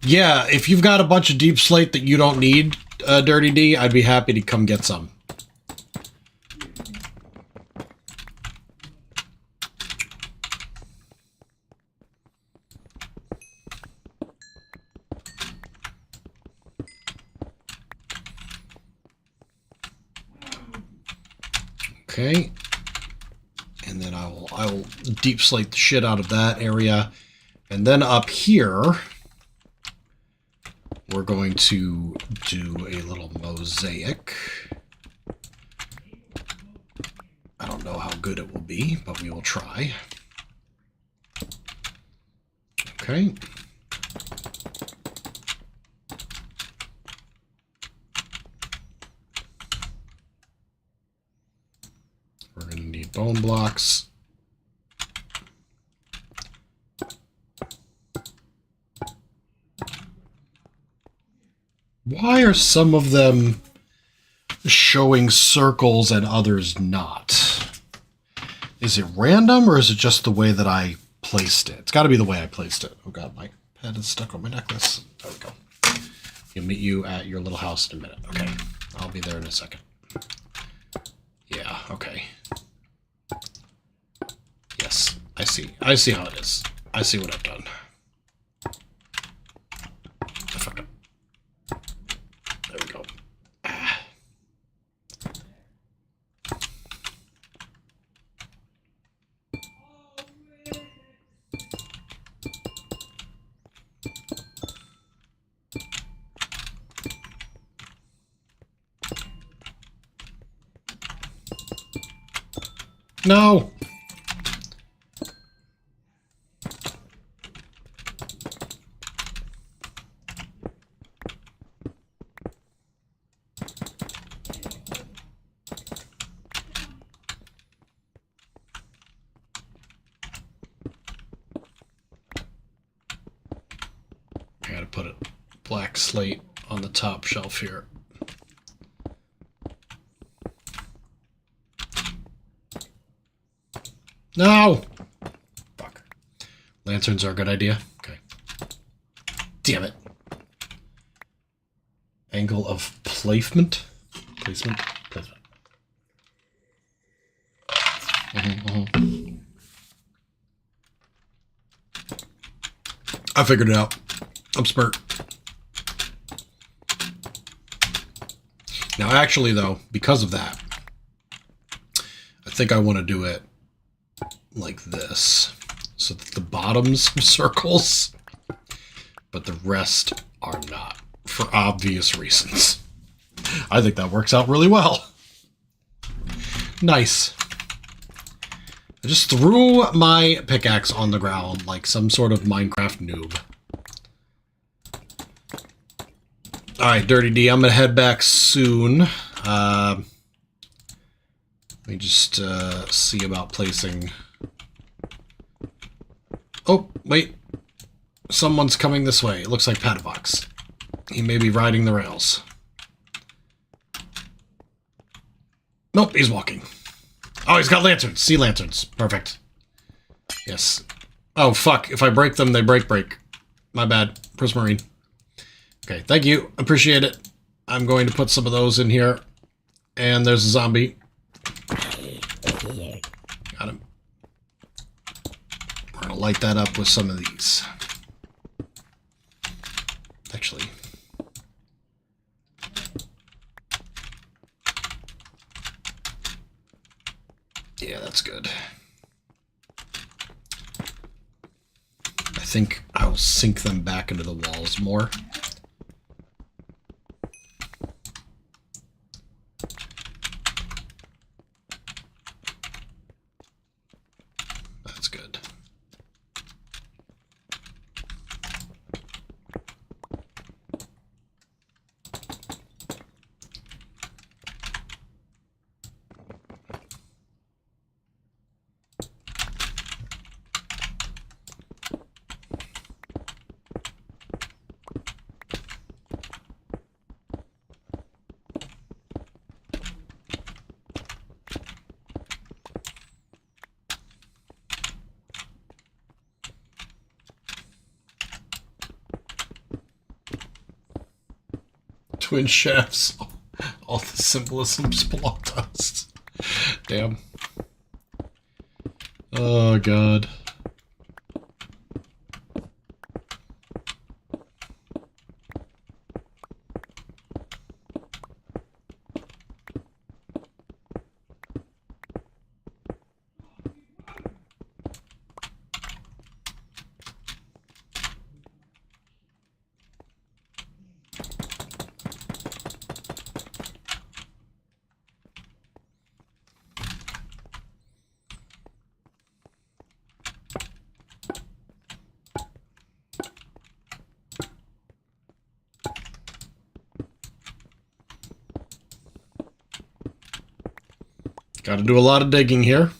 Yeah, if you've got a bunch of deep slate that you don't need, Dirty D, I'd be happy to come get some. Okay, and then I will deep slate the shit out of that area, and then up here we're going to do a little mosaic. I don't know how good it will be, but we will try. Okay. We're going to need bone blocks. Why are some of them showing circles and others not? Is it random or is it just the way that I placed it? It's got to be the way I placed it. Oh god, my head is stuck on my necklace. There we go. I'll meet you at your little house in a minute. Okay, I'll be there in a second. Yeah, okay. Yes, I see. I see how it is. I see what I've done. I fucked up. There we go. Ah. No! I gotta put a black slate on the top shelf here. No! Fuck. Lanterns are a good idea. Okay. Damn it. Angle of placement? Placement? Placement. I figured it out. I'm smart. Now, actually, though, because of that, I think I want to do it like this, so that the bottom's circles, but the rest are not, for obvious reasons. I think that works out really well. Nice. I just threw my pickaxe on the ground like some sort of Minecraft noob. Alright, Dirty D, I'm gonna head back soon. Let me just see about placing... Oh, wait. Someone's coming this way. It looks like Patabox. He may be riding the rails. Nope, he's walking. Oh, he's got lanterns. Sea lanterns. Perfect. Yes. Oh, fuck. If I break them, they break. My bad. Prismarine. Okay, thank you. Appreciate it. I'm going to put some of those in here. And there's a zombie. Got him. We're going to light that up with some of these. Actually. Yeah, that's good. I think I'll sink them back into the walls more. That's good. Twin shafts. All the symbolisms belong to us. Damn. Oh, God. Got to do a lot of digging here.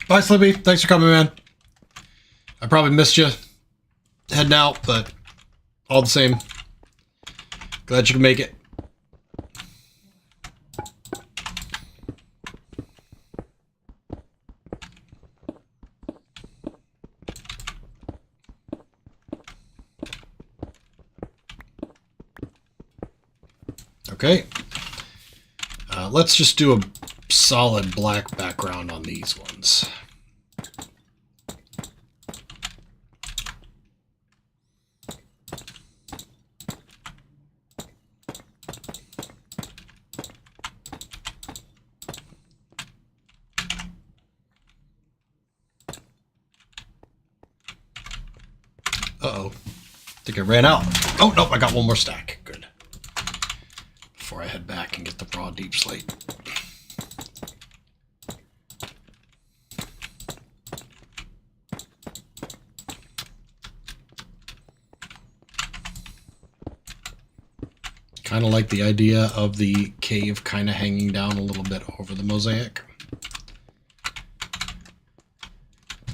Bye, Slippy. Thanks for coming, man. I probably missed you heading out, but all the same, glad you can make it. Okay. Let's just do a solid black background on these ones. Uh-oh. I think I ran out. Oh, nope, I got one more stack. Good. Before I head back and get the raw deep slate. Kind of like the idea of the cave kind of hanging down a little bit over the mosaic.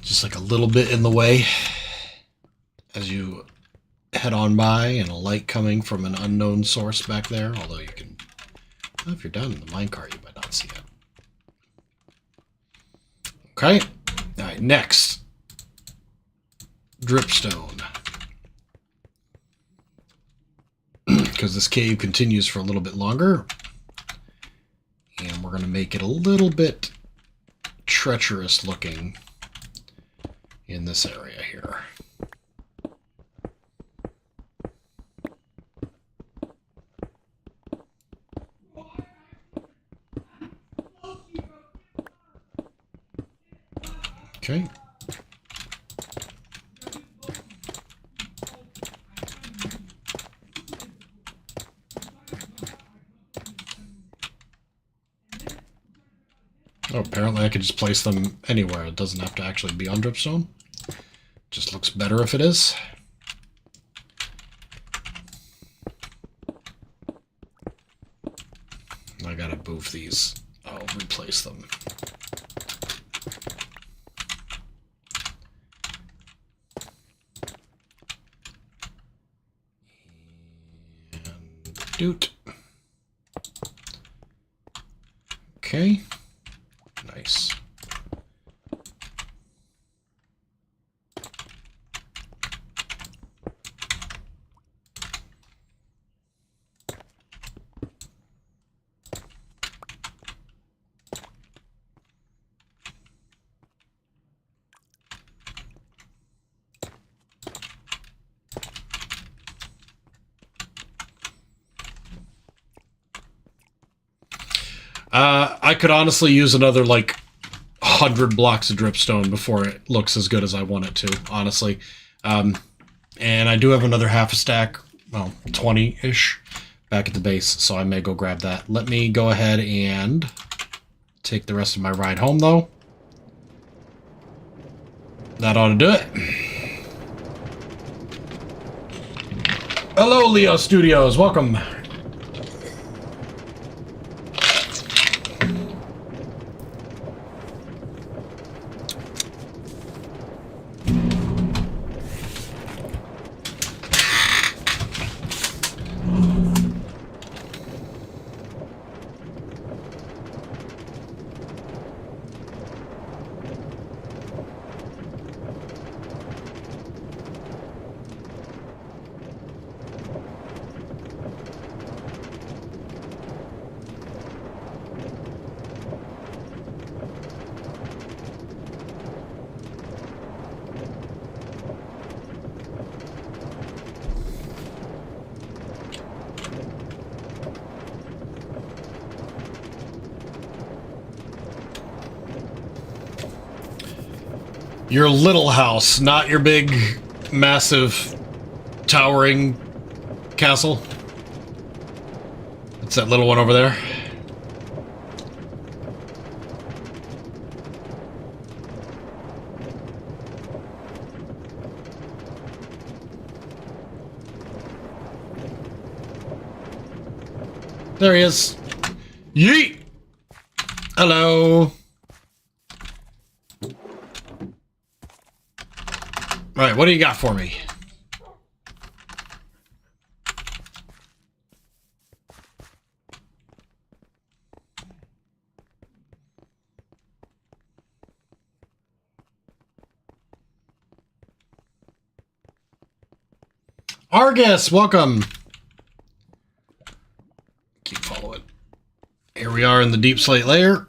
Just like a little bit in the way as you head on by, and a light coming from an unknown source back there. Although you can, well, if you're down in the minecart, you might not see it. Okay. All right, next. Dripstone. Because this cave continues for a little bit longer. And we're going to make it a little bit treacherous looking in this area here. Okay. Oh, apparently I could just place them anywhere. It doesn't have to actually be on dripstone. Just looks better if it is. I gotta move these. I'll replace them. And doot. Okay. Nice. I could honestly use another, like, 100 blocks of dripstone before it looks as good as I want it to, honestly. And I do have another half a stack, well, 20-ish, back at the base, so I may go grab that. Let me go ahead and take the rest of my ride home, though. That ought to do it. Hello, Leo Studios. Welcome. Your little house, not your big, massive, towering castle. It's that little one over there. There he is. Yeet! Hello. All right, what do you got for me? Argus, welcome. Keep following. Here we are in the deep slate layer.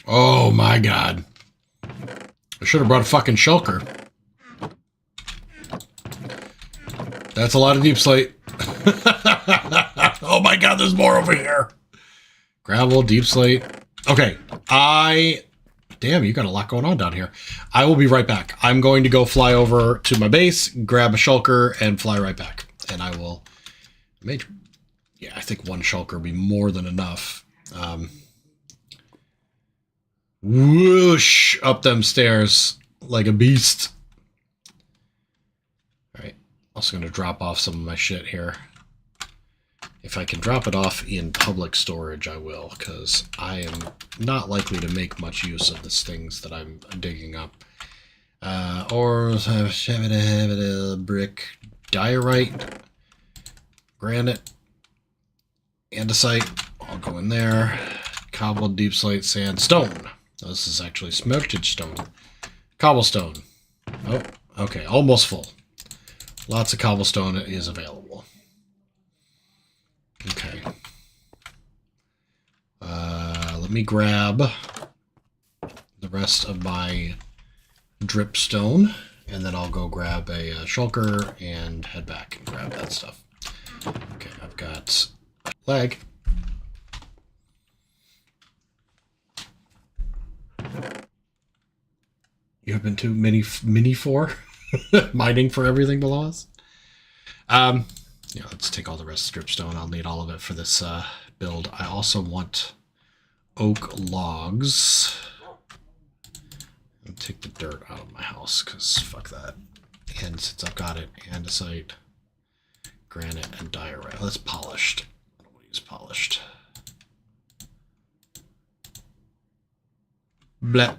Oh my god. I should have brought a fucking shulker. That's a lot of deep slate. Oh my god, there's more over here. Gravel, deep slate. Okay, damn, you got a lot going on down here. I will be right back. I'm going to go fly over to my base, grab a shulker, and fly right back. And I will... Yeah, I think one shulker will be more than enough. Whoosh up them stairs like a beast. Alright, also going to drop off some of my shit here. If I can drop it off in public storage, I will, because I am not likely to make much use of the things that I'm digging up. Or brick, diorite, granite, andesite, all go in there. Cobbled, deep slate, sandstone. Oh, this is actually smelted stone. Cobblestone. Oh, okay, almost full. Lots of cobblestone is available. Okay. Let me grab the rest of my dripstone, and then I'll go grab a shulker and head back and grab that stuff. Okay, I've got lag. You have been to mini 4 mining for everything below us. Yeah, let's take all the rest of dripstone. I'll need all of it for this build. I also want oak logs. I'll take the dirt out of my house because fuck that. And since I've got it, andesite, granite, and diorite. That's polished. I don't want to use polished. Bleh.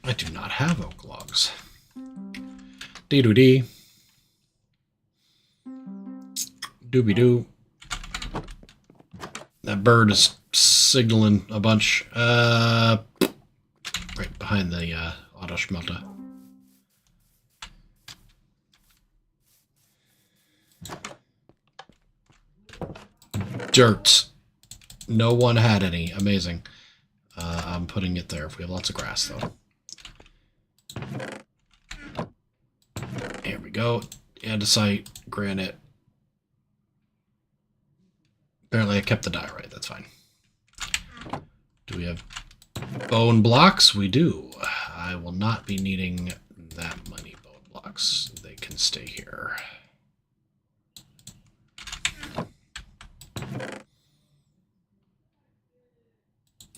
I do not have oak logs. Dee-doo-dee. Doobie-doo. That bird is signaling a bunch. Right behind the auto schmelter. dirt. No one had any. Amazing. I'm putting it there. We have lots of grass, though. Here we go. Andesite, granite. Apparently I kept the diorite. That's fine. Do we have bone blocks? We do. I will not be needing that many bone blocks. They can stay here.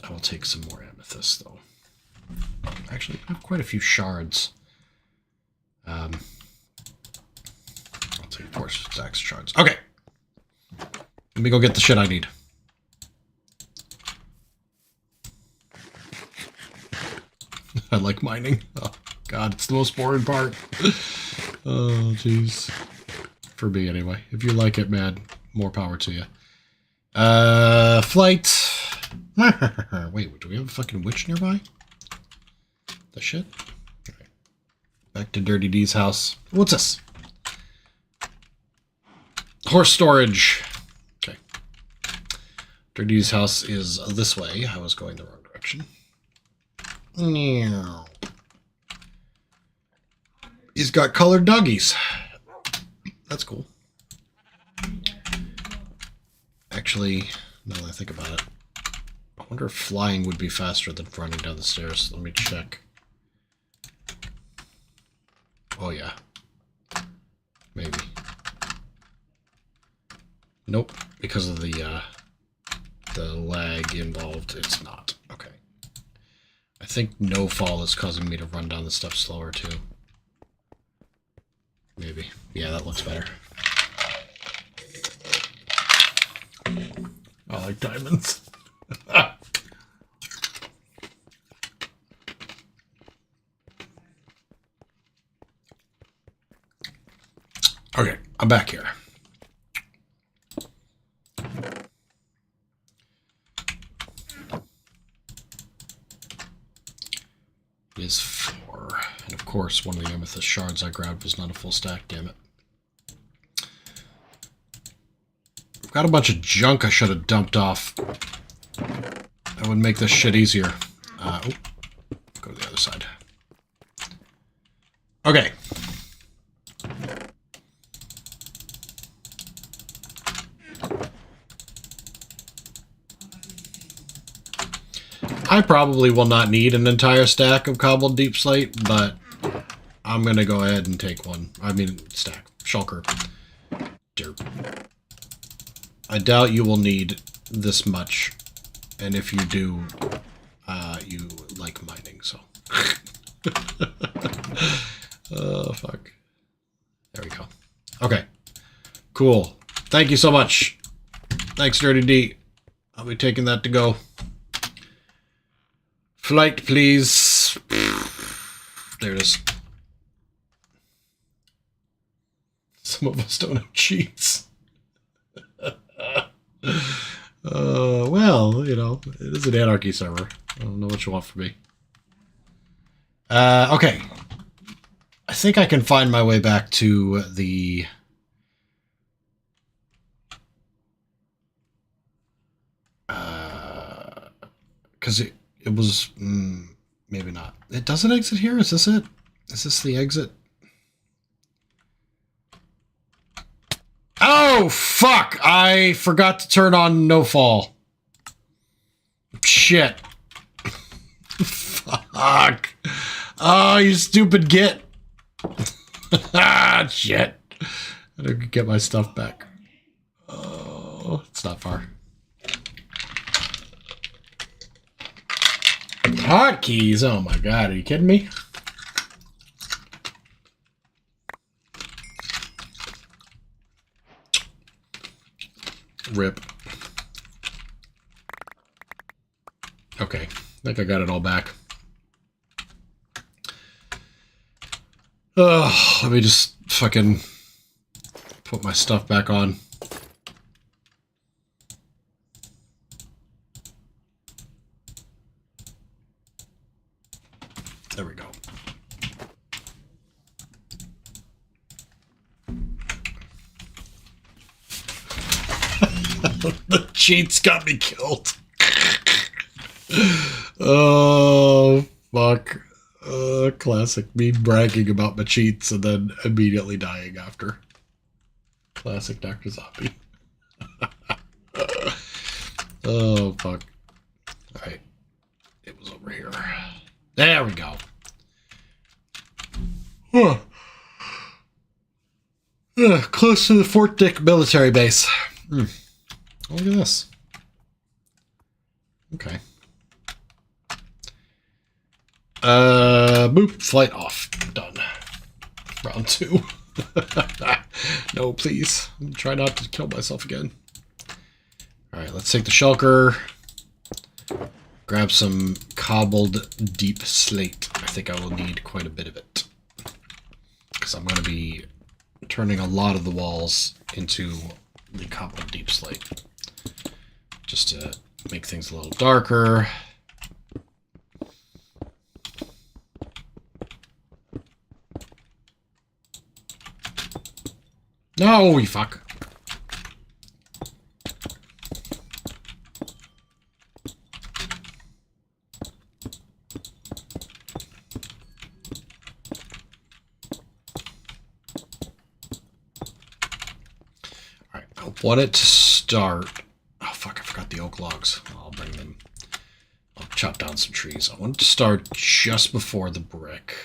I will take some more amethyst, though. Actually, I have quite a few shards. I'll take 4 stacks of shards. Okay. Let me go get the shit I need. I like mining. Oh, God, it's the most boring part. Oh, jeez. For me, anyway. If you like it, man, more power to you. Flight. Wait, do we have a fucking witch nearby? The shit? Okay. Back to Dirty D's house. What's this? Horse storage. Okay. Dirty D's house is this way. I was going the wrong direction. He's got colored doggies. That's cool. Actually, now that I think about it, I wonder if flying would be faster than running down the stairs. Let me check. Oh, yeah. Maybe. Nope. Because of the lag involved, it's not. Okay. I think no fall is causing me to run down the steps slower, too. Maybe. Yeah, that looks better. I like diamonds. Okay, I'm back here. It is 4. And of course, one of the amethyst shards I grabbed was not a full stack, damn it. I've got a bunch of junk I should have dumped off. That would make this shit easier. Oh, go to the other side. Okay. I probably will not need an entire stack of cobbled deep slate, but I'm going to go ahead and take one. I mean, stack. Shulker. Derp. I doubt you will need this much. And if you do, you like mining, so. Oh, fuck. There we go. Okay. Cool. Thank you so much. Thanks, Dirty D. I'll be taking that to go. Flight, please. There it is. Some of us don't have cheats. Well, you know, it is an Anarchy server. I don't know what you want from me. Okay. I think I can find my way back to the... Because it was... maybe not. It doesn't exit here? Is this it? Is this the exit? Oh, fuck! I forgot to turn on no fall. Shit. Fuck. Oh, you stupid git. Ah, shit. I gotta get my stuff back. Oh, it's not far. Hotkeys? Oh my god, are you kidding me? Rip. Okay, I think I got it all back. Oh, let me just fucking put my stuff back on. There we go. The cheats got me killed. Oh, fuck. Classic. Me bragging about my cheats and then immediately dying after. Classic Doctrzombie. Oh, fuck. Alright. It was over here. There we go. Huh. Close to the Fort Dick military base. Look at this. Okay. Boop. Flight off. Done. Round 2. No, please. Try not to kill myself again. Alright, let's take the shulker. Grab some cobbled deep slate. I think I will need quite a bit of it. Because I'm going to be turning a lot of the walls into the cobbled deep slate. Just to make things a little darker. No, you fuck. Alright, I want it to start. Oh, fuck, I forgot the oak logs. I'll bring them. I'll chop down some trees. I want it to start just before the brick.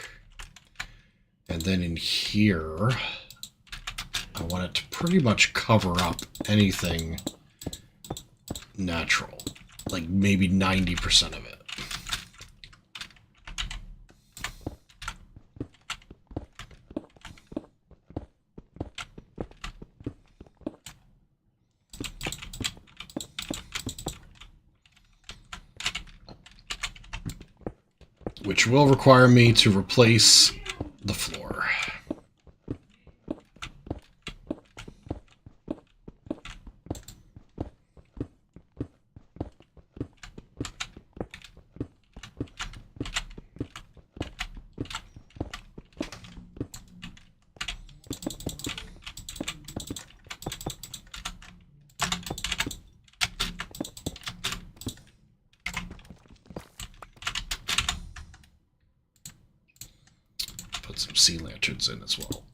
And then in here, I want it to pretty much cover up anything natural. Like maybe 90% of it. Which will require me to replace the floor. Put some sea lanterns in as well.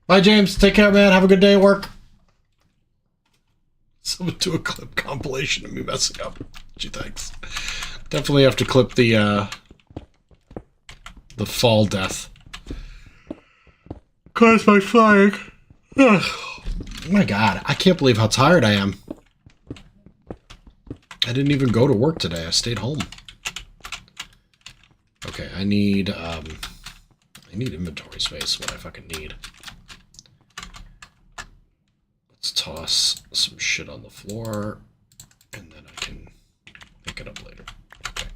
Bye, James. Take care, man. Have a good day at work. Someone do a clip compilation of me messing up. Gee, thanks. Definitely have to clip the fall death. Cause my flying. Oh my god, I can't believe how tired I am. I didn't even go to work today. I stayed home. Okay, I need inventory space. What I fucking need. Let's toss some shit on the floor, and then I can pick it up later. Okay.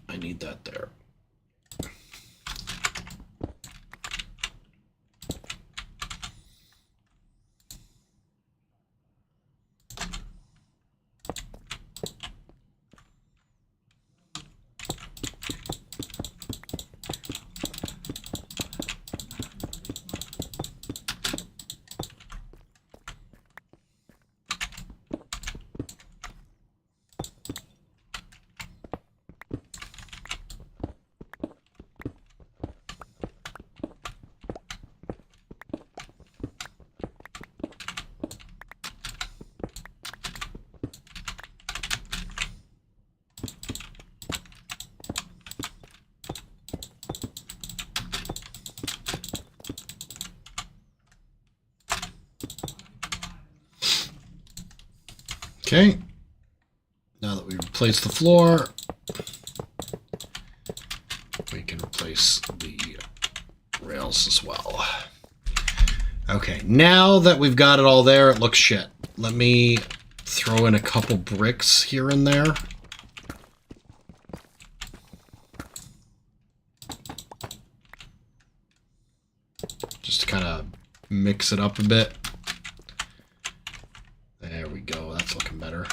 I need that there. Okay, now that we've replaced the floor, we can replace the rails as well. Okay, now that we've got it all there, it looks shit. Let me throw in a couple bricks here and there. Just to kind of mix it up a bit. There we go, that's looking better.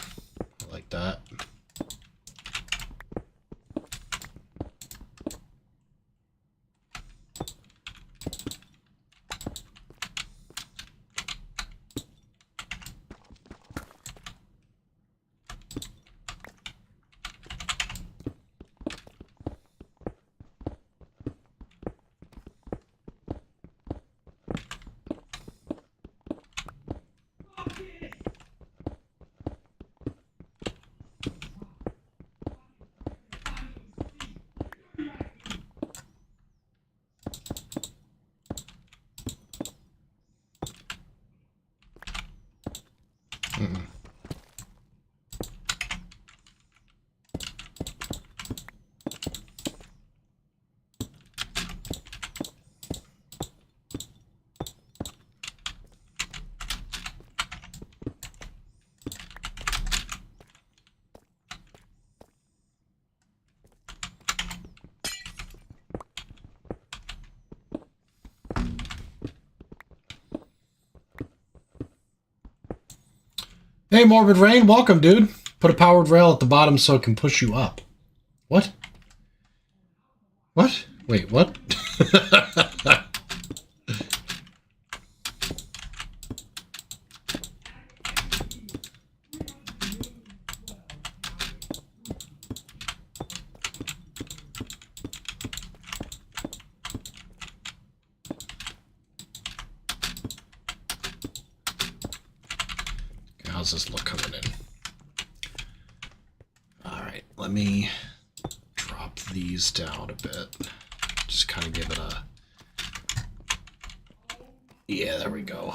Hey, Morbid Rain, welcome, dude. Put a powered rail at the bottom so it can push you up. What? What? Wait, what? How's this look coming in? All right, let me drop these down a bit. Just kind of give it a... Yeah, there we go.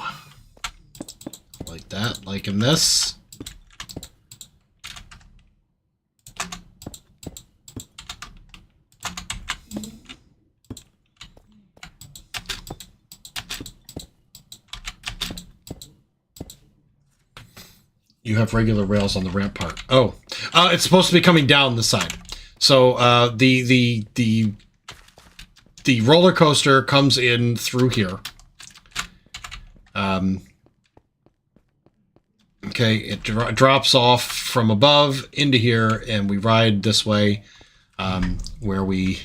Like that, liking this. You have regular rails on the ramp part. Oh, it's supposed to be coming down the side. So the roller coaster comes in through here. Okay, it drops off from above into here, and we ride this way, where we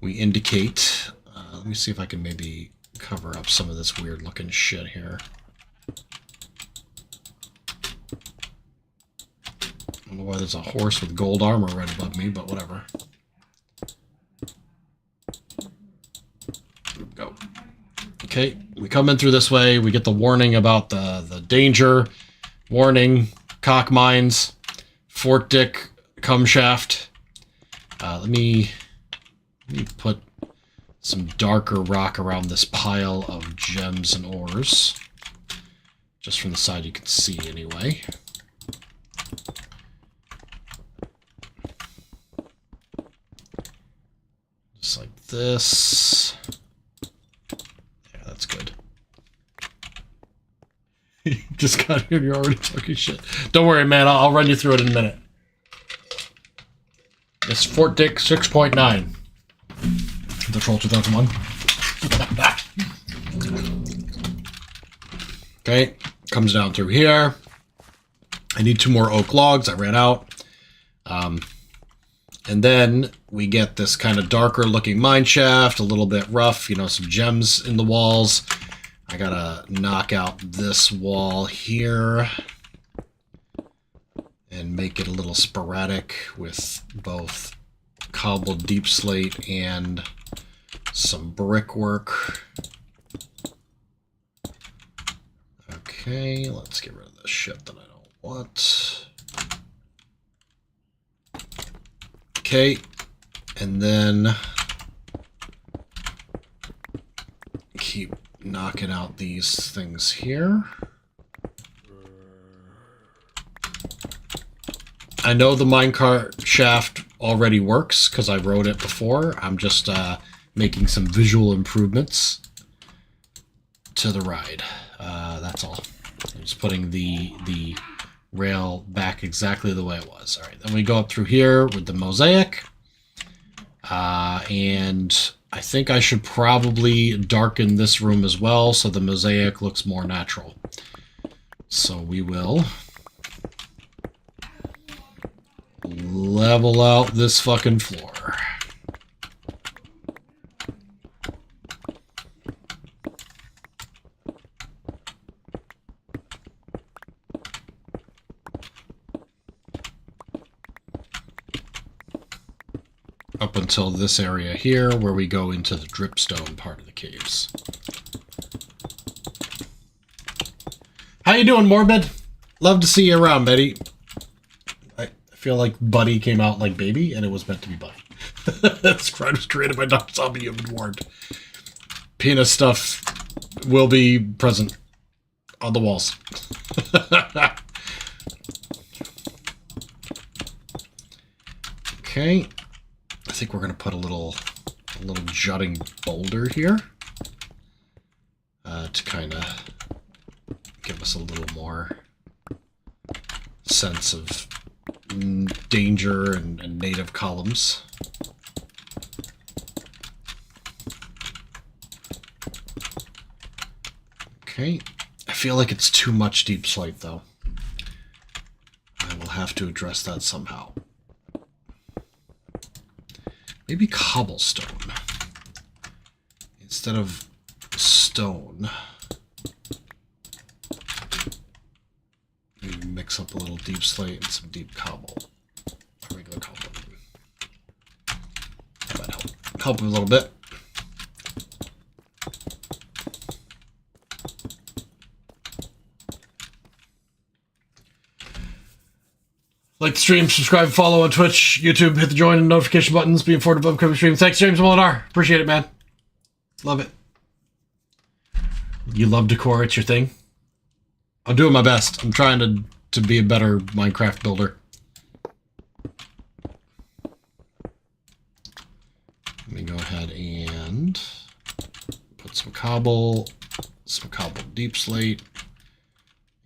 indicate. Let me see if I can maybe cover up some of this weird looking shit here. I don't know why there's a horse with gold armor right above me, but whatever. Go. Okay, we come in through this way. We get the warning about the danger. Warning, cock mines, Fort Dick, cum shaft. Let me put some darker rock around this pile of gems and ores. Just from the side you can see anyway. Just like this. Yeah, that's good. You just got here and you're already talking shit. Don't worry, man. I'll run you through it in a minute. It's Fort Dick 6.9. The Troll 2001. Okay. Comes down through here. I need 2 more oak logs. I ran out. And then we get this kind of darker looking mine shaft, a little bit rough, you know, some gems in the walls. I gotta knock out this wall here and make it a little sporadic with both cobbled deep slate and some brickwork. Okay, let's get rid of this shit that I don't want. Okay, and then keep knocking out these things here. I know the minecart shaft already works because I wrote it before. I'm just making some visual improvements to the ride. That's all. I'm just putting the rail back exactly the way it was. All right, then we go up through here with the mosaic. And I think I should probably darken this room as well so the mosaic looks more natural. So we will level out this fucking floor. Up until this area here where we go into the dripstone part of the caves. How you doing, Morbid? Love to see you around, Betty. I feel like Buddy came out like Baby, and it was meant to be Buddy. This crowd was created by Doctrzombie, you've been warned. Penis stuff will be present on the walls. Okay. I think we're going to put a little jutting boulder here to kind of give us a little more sense of danger and native columns. Okay. I feel like it's too much deep slate, though. have to address that somehow. Maybe cobblestone instead of stone. Maybe mix up a little deep slate and some deep cobble. Regular cobble. That might help a little bit. Like the stream, subscribe, follow on Twitch, YouTube, hit the join and notification buttons, be informed of upcoming streams. Thanks, James Molinar. Appreciate it, man. Love it. You love decor, it's your thing? I'm doing my best. I'm trying to be a better Minecraft builder. Let me go ahead and put some cobble deep slate,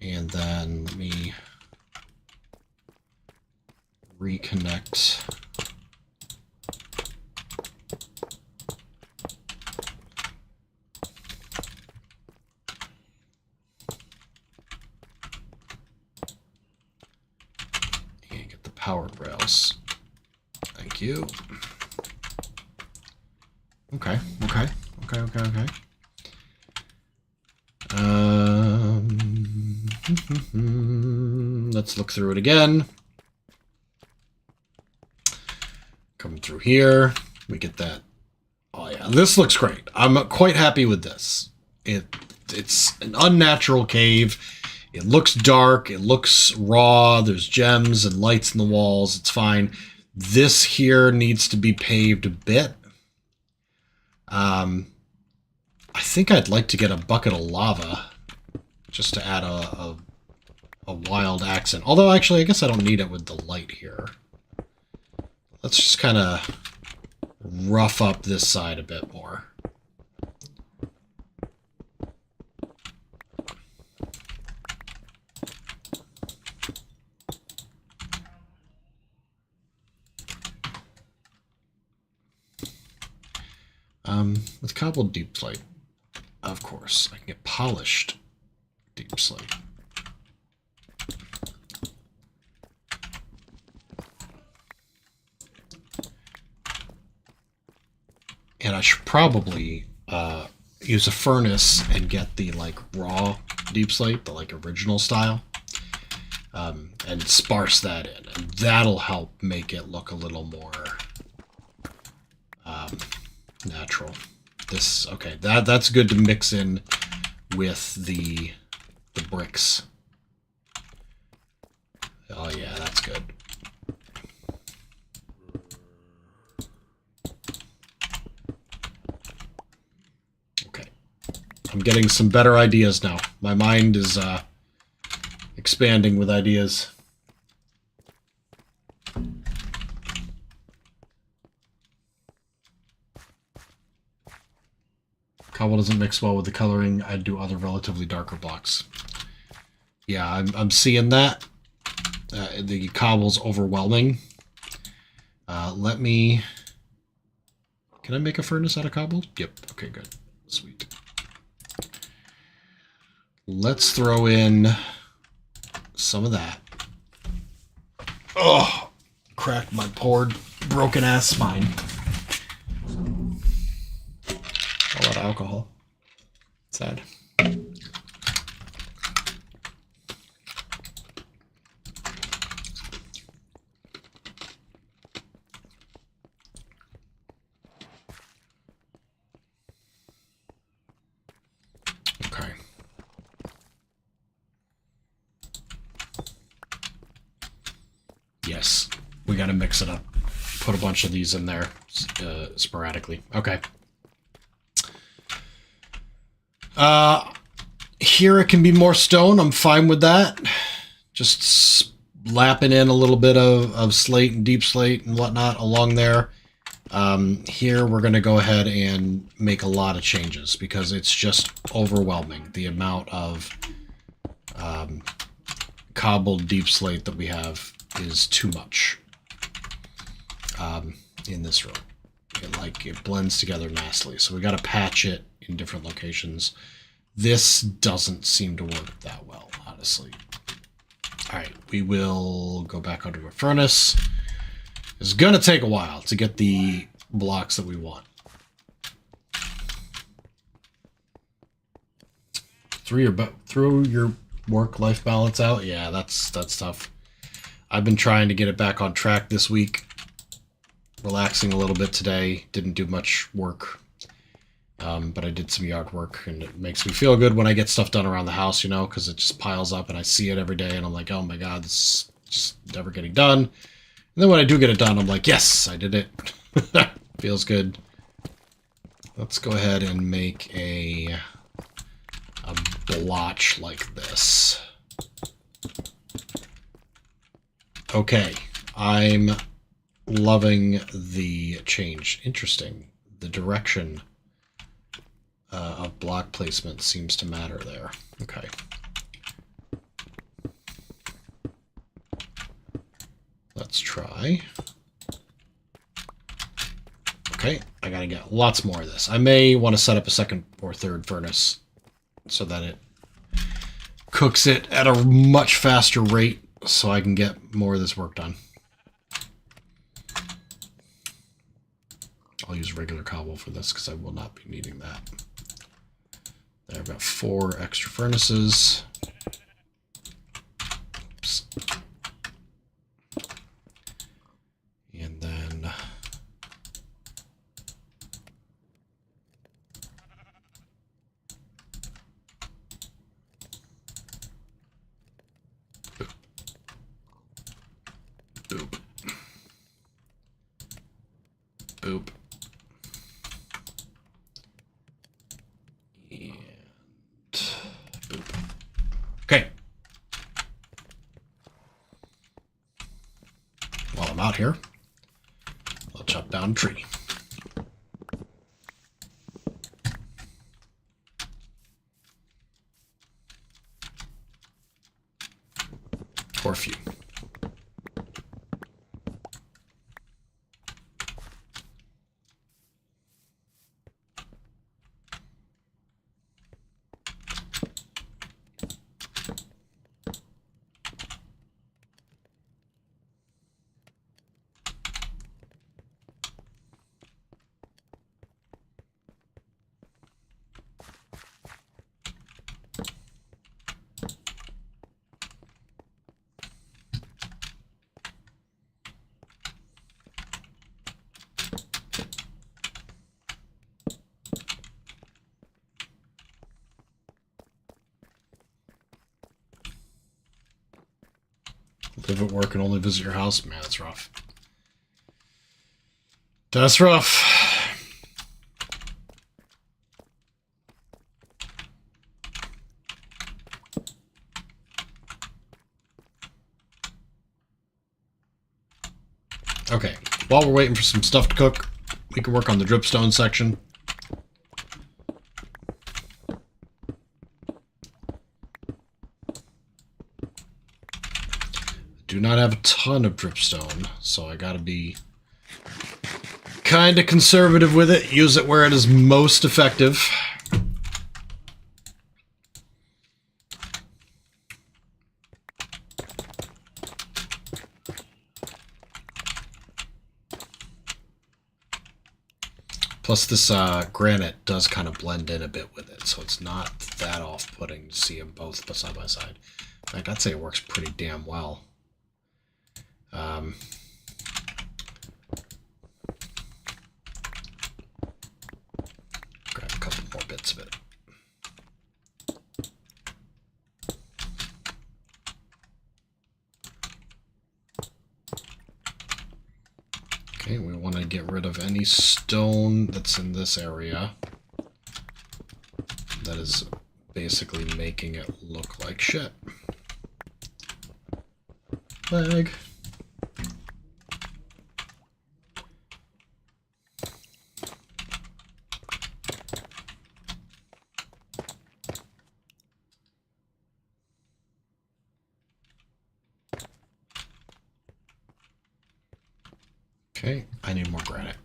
and then let me reconnect and get the power rails. Thank you. Okay. Let's look through it again. Coming through here, we get that. Oh yeah, this looks great. I'm quite happy with this. It's an unnatural cave. It looks dark. It looks raw. There's gems and lights in the walls. It's fine. This here needs to be paved a bit. I think I'd like to get a bucket of lava just to add a wild accent. Although, actually, I guess I don't need it with the light here. Let's just kind of rough up this side a bit more. With cobbled deep slate, of course, I can get polished deep slate. And I should probably use a furnace and get the like raw deep slate, the like original style, and sparse that in, and that'll help make it look a little more natural. Okay, that's good to mix in with the bricks. Oh yeah, that's good. Okay, I'm getting some better ideas now. My mind is expanding with ideas. Cobble doesn't mix well with the coloring. I'd do other relatively darker blocks. Yeah, I'm seeing that. The cobble's overwhelming. Let me... Can I make a furnace out of cobble? Yep. Okay, good. Sweet. Let's throw in some of that. Oh, cracked my poor broken ass spine. A lot of alcohol. Sad. Okay. Yes, we gotta mix it up. Put a bunch of these in there sporadically. Okay. Here it can be more stone. I'm fine with that. Just lapping in a little bit of slate and deep slate and whatnot along there. Here we're going to go ahead and make a lot of changes because it's just overwhelming. The amount of cobbled deep slate that we have is too much in this room. It blends together nicely. So we got to patch it in different locations. This doesn't seem to work that well, honestly. Alright, we will go back onto a furnace. It's going to take a while to get the blocks that we want. Throw your work-life balance out? Yeah, that's tough. I've been trying to get it back on track this week. Relaxing a little bit today. Didn't do much work. But I did some yard work, and it makes me feel good when I get stuff done around the house, you know, because it just piles up, and I see it every day, and I'm like, oh my god, this is just never getting done. And then when I do get it done, I'm like, yes, I did it. Feels good. Let's go ahead and make a blotch like this. Okay, I'm loving the change. Interesting. The direction of block placement seems to matter there. Okay. Let's try. Okay, I gotta get lots more of this. I may want to set up a second or third furnace so that it cooks it at a much faster rate so I can get more of this work done. I'll use regular cobble for this because I will not be needing that. There, I've got 4 extra furnaces. Oops. And then boop. Boop. And boop. Okay. While I'm out here, I'll chop down a tree. Or a few. Live at work and only visit your house? Man, that's rough. That's rough. Okay, while we're waiting for some stuff to cook, we can work on the dripstone section. Do not have a ton of dripstone, so I gotta be kind of conservative with it. Use it where it is most effective. Plus this granite does kind of blend in a bit with it, so it's not that off-putting to see them both side by side. In fact, I'd say it works pretty damn well. Grab a couple more bits of it. Okay, we want to get rid of any stone that's in this area that is basically making it look like shit. Lag. Okay, I need more granite.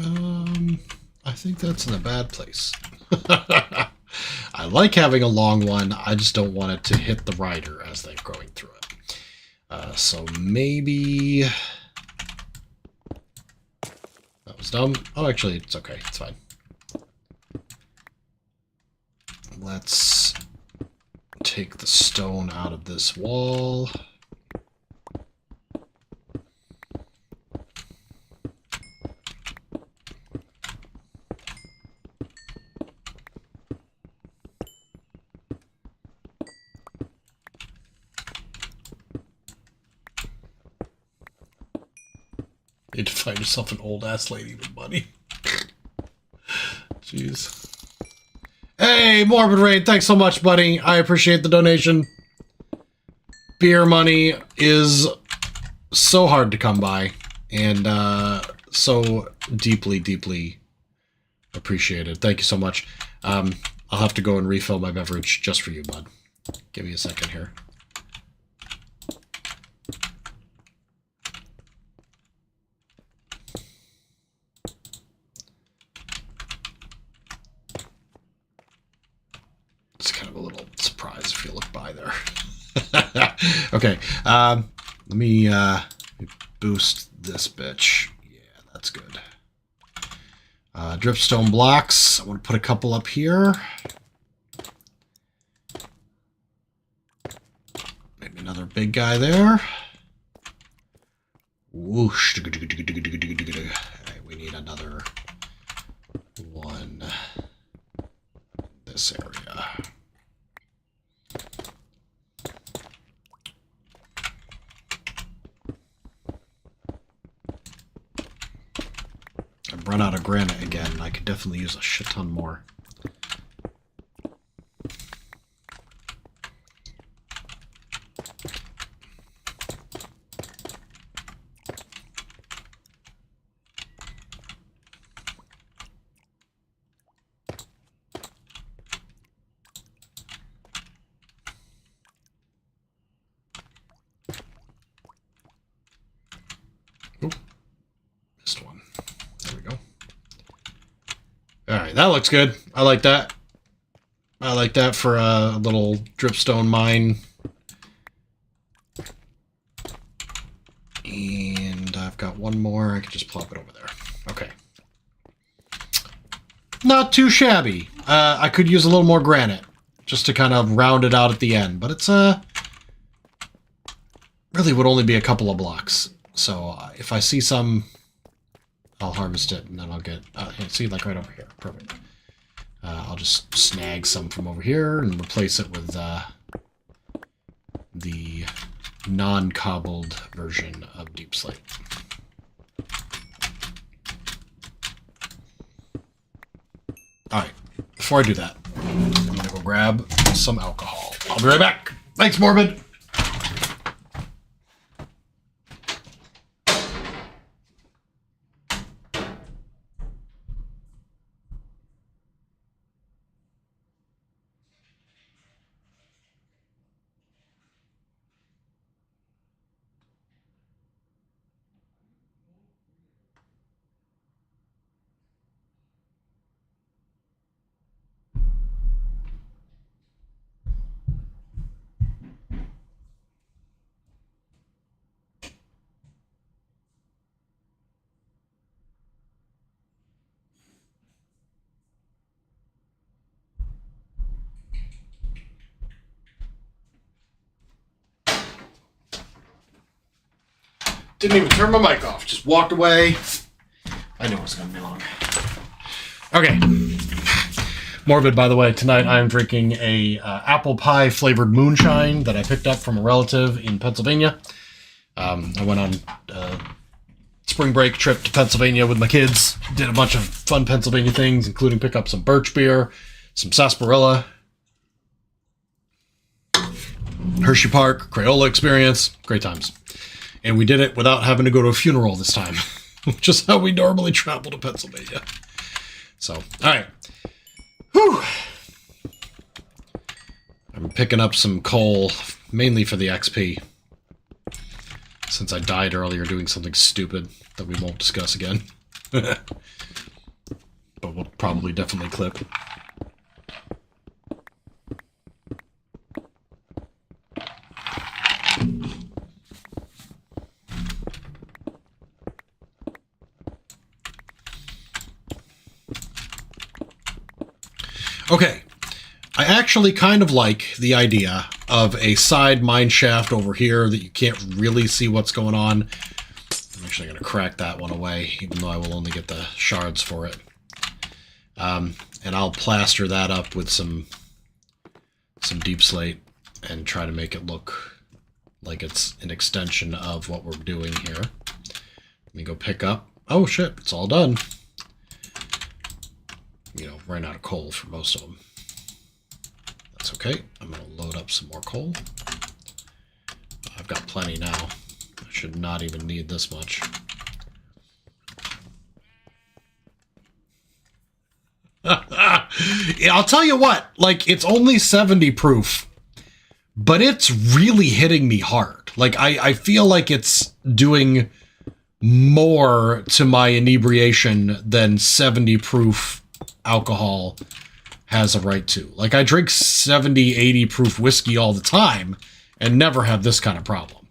I think that's in a bad place. I like having a long one. I just don't want it to hit the rider as they're going through it. So maybe... That was dumb. Oh, actually, it's okay. It's fine. Let's take the stone out of this wall. Need to find yourself an old-ass lady with money. Jeez. Hey, Morbid Raid, thanks so much, buddy. I appreciate the donation. Beer money is so hard to come by, and so deeply, deeply appreciated. Thank you so much. I'll have to go and refill my beverage just for you, bud. Give me a second here. It's kind of a little surprise if you look by there. Okay, let me boost this bitch. Yeah, that's good. Dripstone blocks. I want to put a couple up here. Maybe another big guy there. Whoosh. Okay, we need another one in this area. I've run out of granite again. I could definitely use a shit ton more. Oop. Missed one. There we go. Alright, that looks good. I like that. I like that for a little dripstone mine. And I've got one more. I could just plop it over there. Okay. Not too shabby. I could use a little more granite just to kind of round it out at the end. But it's really would only be a couple of blocks. So if I see some, I'll harvest it and then I'll get, see, like right over here. Perfect. I'll just snag some from over here and replace it with the non-cobbled version of Deep Slate. Alright, before I do that, I'm gonna go grab some alcohol. I'll be right back. Thanks, Morbid! Didn't even turn my mic off. Just walked away. I knew it was going to be long. Okay. Morbid, by the way. Tonight I'm drinking a apple pie flavored moonshine that I picked up from a relative in Pennsylvania. I went on a spring break trip to Pennsylvania with my kids. Did a bunch of fun Pennsylvania things, including pick up some birch beer, some sarsaparilla, Hershey Park, Crayola experience. Great times. And we did it without having to go to a funeral this time, which is how we normally travel to Pennsylvania. So, all right. Whew. I'm picking up some coal, mainly for the XP, since I died earlier doing something stupid that we won't discuss again. But we'll probably definitely clip. Okay, I actually kind of like the idea of a side mine shaft over here that you can't really see what's going on. I'm actually going to crack that one away, even though I will only get the shards for it. And I'll plaster that up with some deep slate and try to make it look like it's an extension of what we're doing here. Let me go pick up. Oh shit, it's all done. You know, ran out of coal for most of them. That's okay. I'm going to load up some more coal. I've got plenty now. I should not even need this much. Yeah, I'll tell you what, like, it's only 70 proof, but it's really hitting me hard. Like, I feel like it's doing more to my inebriation than 70 proof alcohol has a right to. Like, I drink 70, 80 proof whiskey all the time and never have this kind of problem.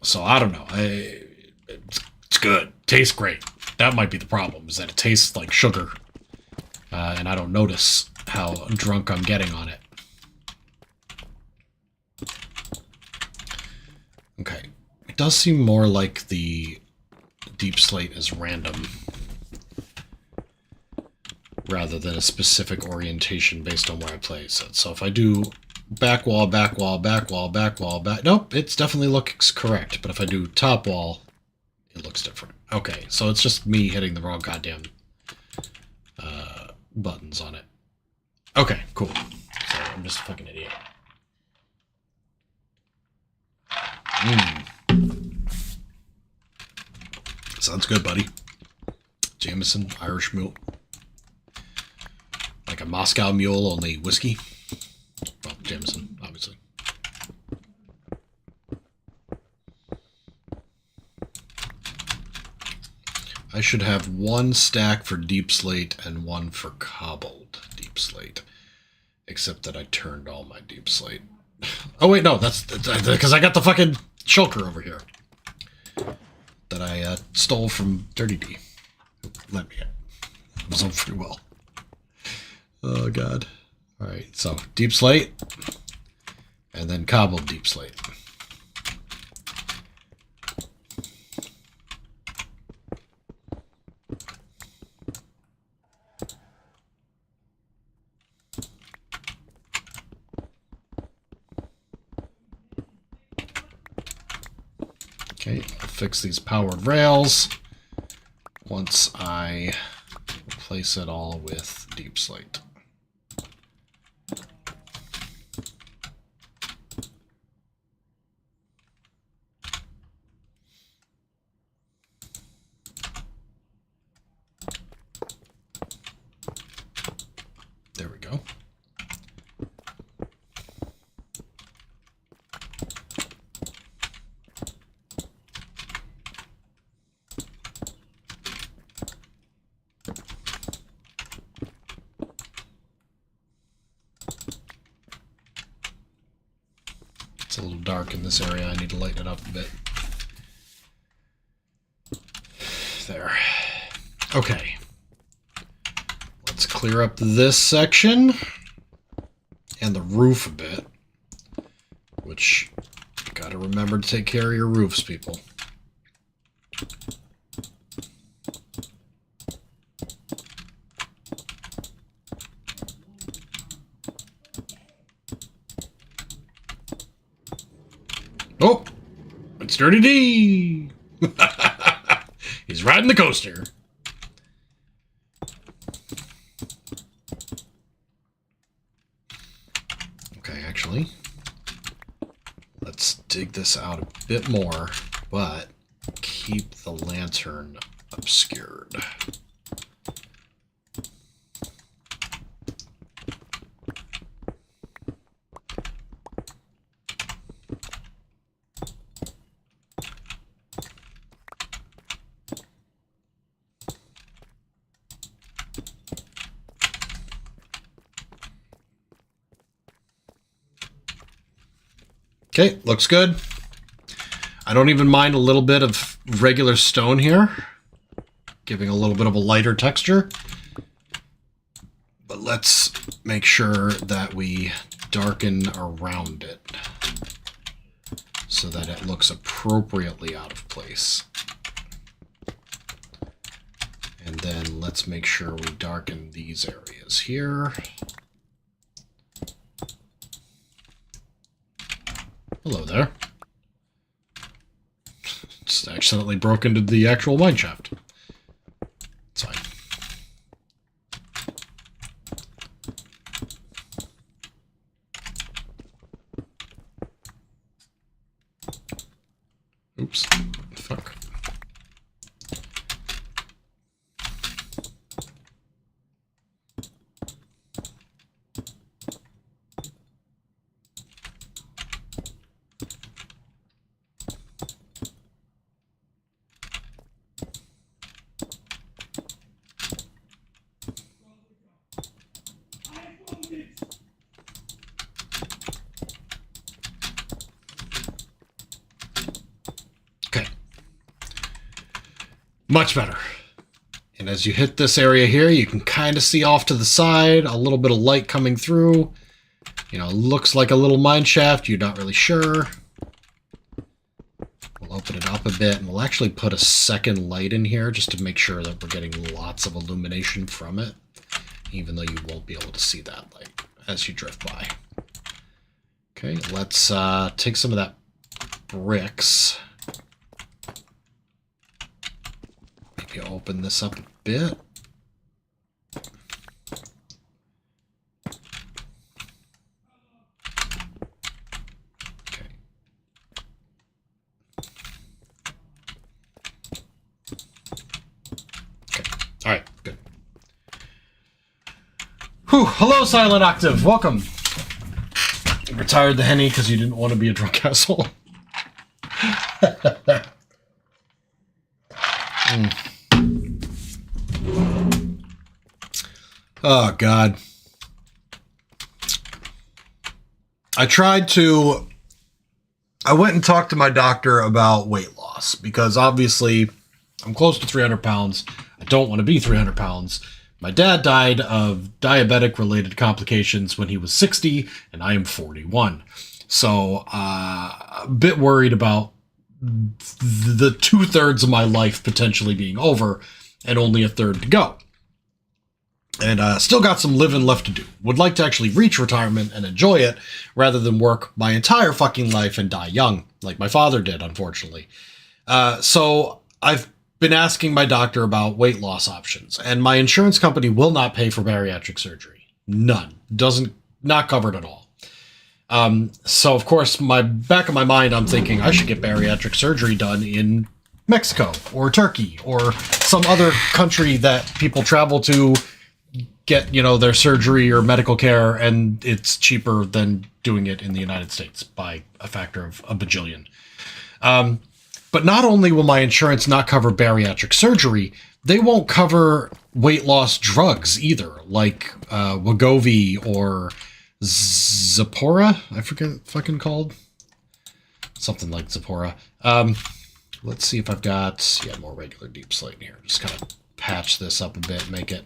So I don't know. It's good. Tastes great. That might be the problem, is that it tastes like sugar. And I don't notice how drunk I'm getting on it. Okay. It does seem more like the deep slate is random, rather than a specific orientation based on where I place it. So if I do back wall, back wall, back wall, back wall, back... Nope, it definitely looks correct. But if I do top wall, it looks different. Okay, so it's just me hitting the wrong goddamn buttons on it. Okay, cool. So I'm just a fucking idiot. Sounds good, buddy. Jameson, Irish mule. Like a Moscow mule, only whiskey. Well, Jameson, obviously. I should have one stack for deep slate and one for cobbled deep slate. Except that I turned all my deep slate. Oh wait, no, that's because I got the fucking shulker over here. That I stole from Dirty D. Let me in. It was on free will. Oh, God. All right, so deep slate, and then cobbled deep slate. Okay, I'll fix these powered rails once I replace it all with deep slate. There we go. It's a little dark in this area. I need to lighten it up a bit. There. Okay. Let's clear up this section and the roof a bit, which you gotta remember to take care of your roofs, people. Oh, it's Dirty D. He's riding the coaster. Okay, actually, let's dig this out a bit more, but keep the lantern obscured. Okay, looks good. I don't even mind a little bit of regular stone here, giving a little bit of a lighter texture. But let's make sure that we darken around it so that it looks appropriately out of place. And then let's make sure we darken these areas here. Hello there. Just accidentally broke into the actual mine shaft. It's fine. Oops. Fuck. Much better. And as you hit this area here, you can kind of see off to the side, a little bit of light coming through. You know, looks like a little mine shaft. You're not really sure. We'll open it up a bit, and we'll actually put a second light in here just to make sure that we're getting lots of illumination from it, even though you won't be able to see that light as you drift by. Okay, let's take some of that bricks. Maybe open this up a bit. Okay. Okay. All right. Good. Whew. Hello, Silent Octave. Welcome. You retired the henny because you didn't want to be a drunk asshole. Oh, God. I went and talked to my doctor about weight loss because obviously I'm close to 300 pounds. I don't want to be 300 pounds. My dad died of diabetic-related complications when he was 60, and I am 41. So, a bit worried about the 2/3 of my life potentially being over and only a third to go. And still got some living left to do. Would like to actually reach retirement and enjoy it rather than work my entire fucking life and die young, like my father did, unfortunately. So I've been asking my doctor about weight loss options, and my insurance company will not pay for bariatric surgery. None. Not covered at all. So of course, my back of my mind, I'm thinking I should get bariatric surgery done in Mexico or Turkey or some other country that people travel to get, you know, their surgery or medical care, and it's cheaper than doing it in the United States by a factor of a bajillion. But not only will my insurance not cover bariatric surgery, they won't cover weight loss drugs either, like Wegovy or Zippora. I forget what it's fucking called. Something like Zippora. Let's see if I've got more regular deep slate in here. Just kind of patch this up a bit, make it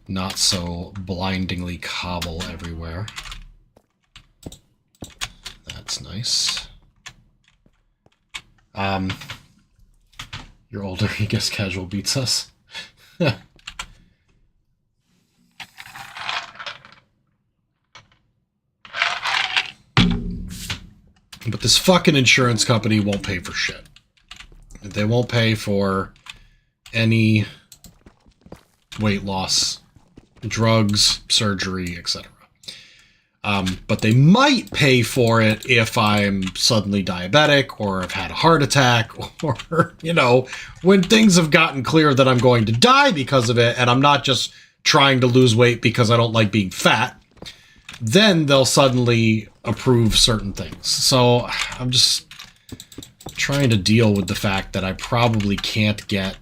not so blindingly cobble everywhere. That's nice. You're older, I guess casual beats us. But this fucking insurance company won't pay for shit. They won't pay for any weight loss, drugs, surgery, etc. But they might pay for it if I'm suddenly diabetic or have had a heart attack or, you know, when things have gotten clear that I'm going to die because of it and I'm not just trying to lose weight because I don't like being fat, then they'll suddenly approve certain things. So I'm just trying to deal with the fact that I probably can't get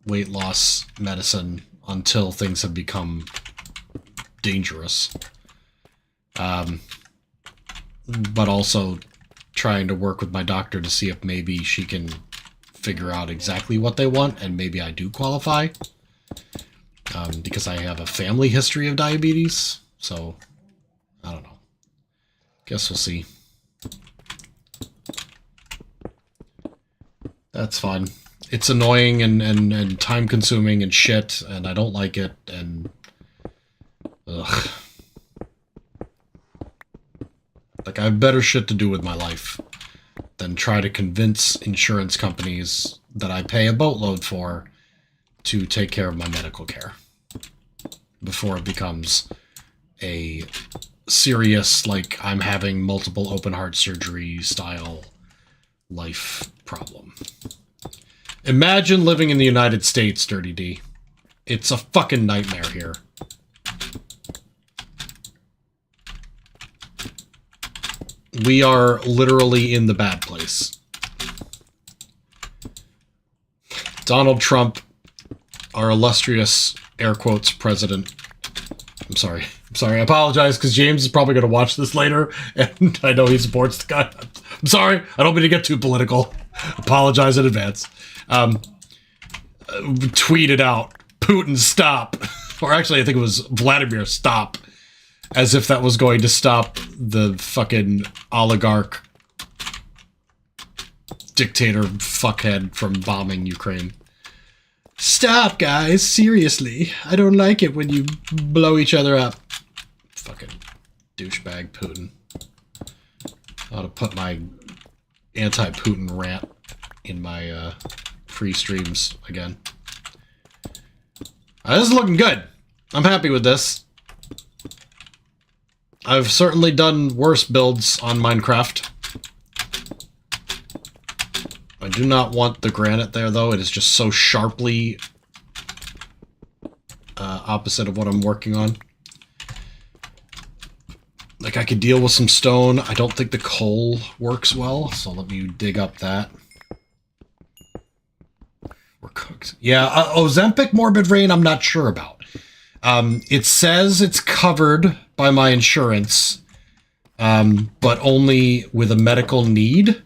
weight loss medicine until things have become dangerous. but also trying to work with my doctor to see if maybe she can figure out exactly what they want, and maybe I do qualify. Because I have a family history of diabetes, so I don't know. Guess we'll see. That's fun. It's annoying and time-consuming and shit, and I don't like it, and... Ugh. Like, I have better shit to do with my life than try to convince insurance companies that I pay a boatload for to take care of my medical care before it becomes a serious, like, I'm having multiple open heart surgery style life problem. Imagine living in the United States, Dirty D. It's a fucking nightmare here. We are literally in the bad place. Donald Trump, our illustrious, air quotes, president. I'm sorry. I apologize, because James is probably going to watch this later, and I know he supports the guy. I'm sorry. I don't mean to get too political. Apologize in advance. Tweeted out, Putin, stop. Or actually, I think it was Vladimir, stop. As if that was going to stop the fucking oligarch dictator fuckhead from bombing Ukraine. Stop, guys. Seriously. I don't like it when you blow each other up. Fucking douchebag Putin. I ought to put my anti-Putin rant in my free streams again. This is looking good. I'm happy with this. I've certainly done worse builds on Minecraft. I do not want the granite there, though. It is just so sharply opposite of what I'm working on. Like, I could deal with some stone. I don't think the coal works well, so let me dig up that. We're cooked. Yeah, Ozempic Morbid Rain, I'm not sure about. It says it's covered by my insurance, but only with a medical need.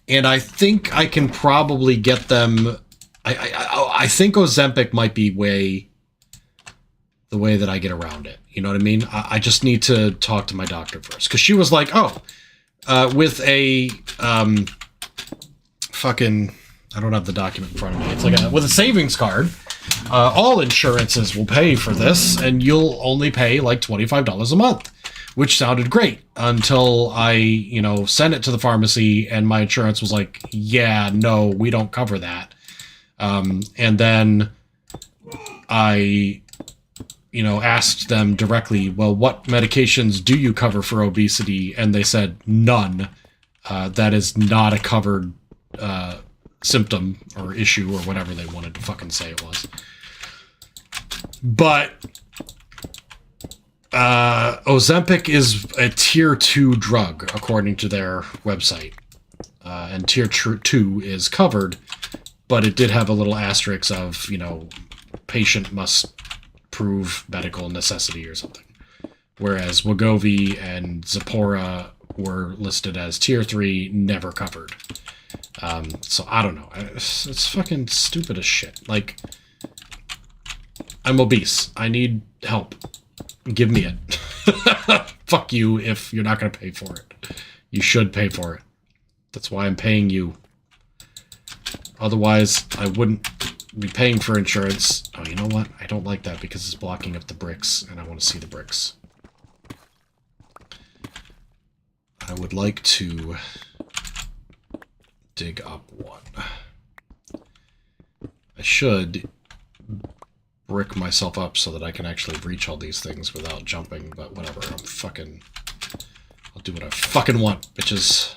And I think I can probably get them... I think Ozempic might be the way that I get around it. You know what I mean? I just need to talk to my doctor first. Because she was like, with a fucking... I don't have the document in front of me. It's like with a savings card, all insurances will pay for this, and you'll only pay like $25 a month, which sounded great until I, sent it to the pharmacy, and my insurance was like, yeah, no, we don't cover that. And then I, asked them directly, well, what medications do you cover for obesity? And they said, none. That is not a covered symptom or issue or whatever they wanted to fucking say it was. But Ozempic is a tier 2 drug, according to their website. And tier 2 is covered, but it did have a little asterisk of, patient must prove medical necessity or something. Whereas Wegovy and Zippora were listed as tier 3, never covered. So I don't know. It's fucking stupid as shit. Like, I'm obese. I need help. Give me it. Fuck you if you're not going to pay for it. You should pay for it. That's why I'm paying you. Otherwise, I wouldn't be paying for insurance. Oh, you know what? I don't like that because it's blocking up the bricks, and I want to see the bricks. I would like to dig up one. I should brick myself up so that I can actually reach all these things without jumping, but whatever. I'll do what I fucking want, bitches.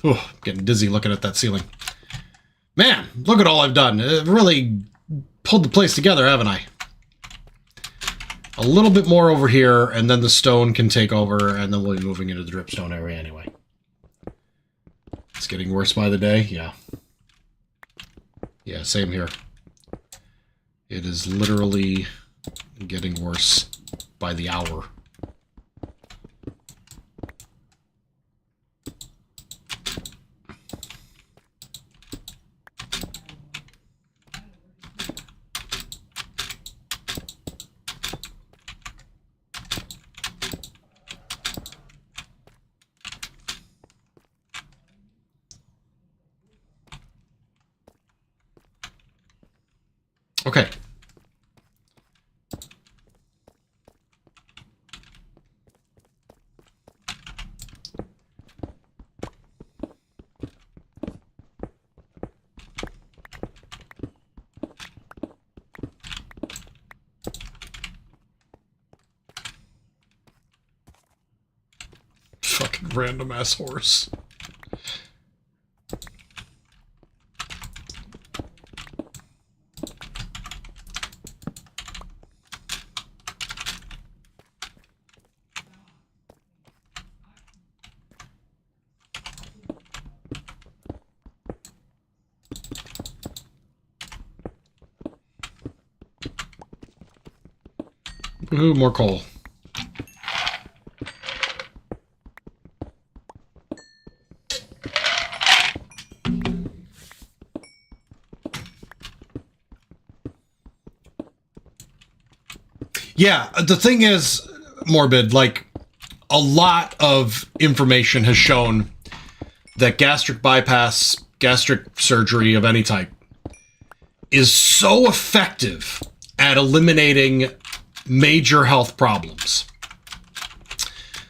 Okay. I'm getting dizzy looking at that ceiling. Man, look at all I've done. I've really pulled the place together, haven't I? A little bit more over here, and then the stone can take over, and then we'll be moving into the dripstone area anyway. It's getting worse by the day, yeah. Yeah, same here. It is literally getting worse by the hour. Okay. Fucking random ass horse. Ooh, more coal. Yeah, the thing is, Morbid, like, a lot of information has shown that gastric bypass, gastric surgery of any type, is so effective at eliminating major health problems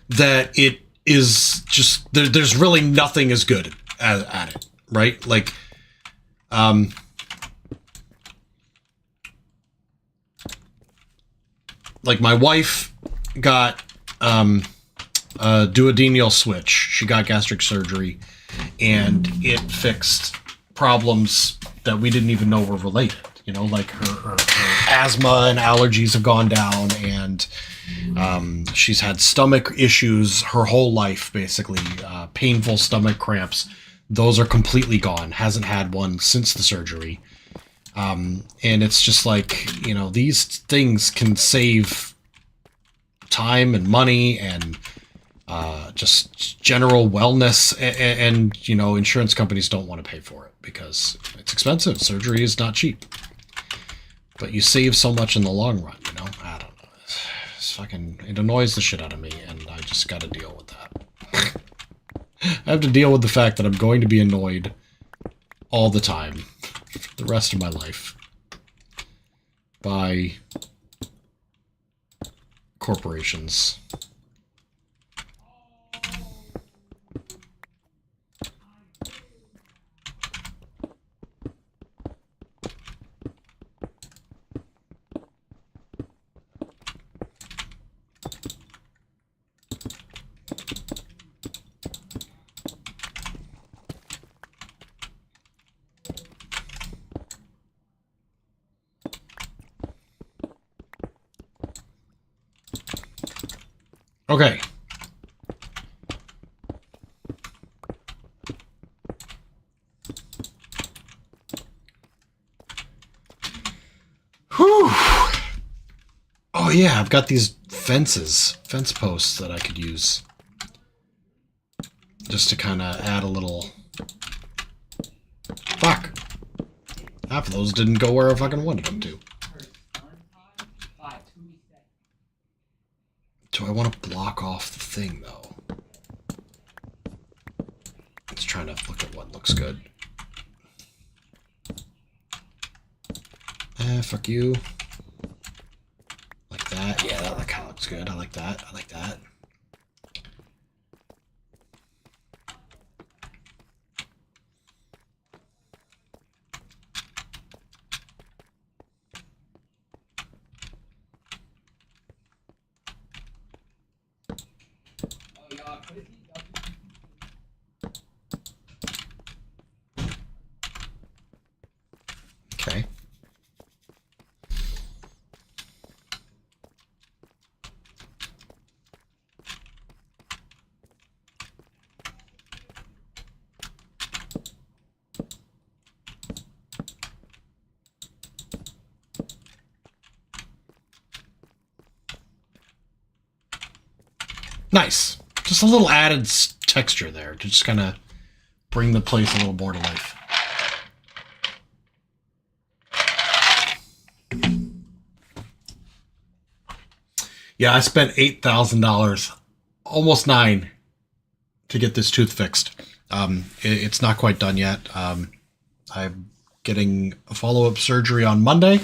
that it is just, there's really nothing as good at it, right? Like, my wife got a duodenal switch. She got gastric surgery, and it fixed problems that we didn't even know were related. You know, like her asthma and allergies have gone down, and she's had stomach issues her whole life, basically. Painful stomach cramps. Those are completely gone. Hasn't had one since the surgery. And it's just like, you know, these things can save time and money and just general wellness. And, you know, insurance companies don't want to pay for it because it's expensive. Surgery is not cheap. But you save so much in the long run, you know? I don't know. It's fucking, it annoys the shit out of me, and I just gotta deal with that. I have to deal with the fact that I'm going to be annoyed all the time for the rest of my life by corporations. Okay. Whew. Oh yeah, I've got these fence posts that I could use. Just to kind of add a little... Fuck. Half of those didn't go where I fucking wanted them to. Do I want to block off the thing, though? Just trying to look at what looks good. Fuck you. Like that. Yeah, that kind of looks good. I like that. I like that. Okay. Nice. Just a little added texture there to just kind of bring the place a little more to life. Yeah, I spent $8,000, almost $9,000, to get this tooth fixed. It's not quite done yet. I'm getting a follow-up surgery on Monday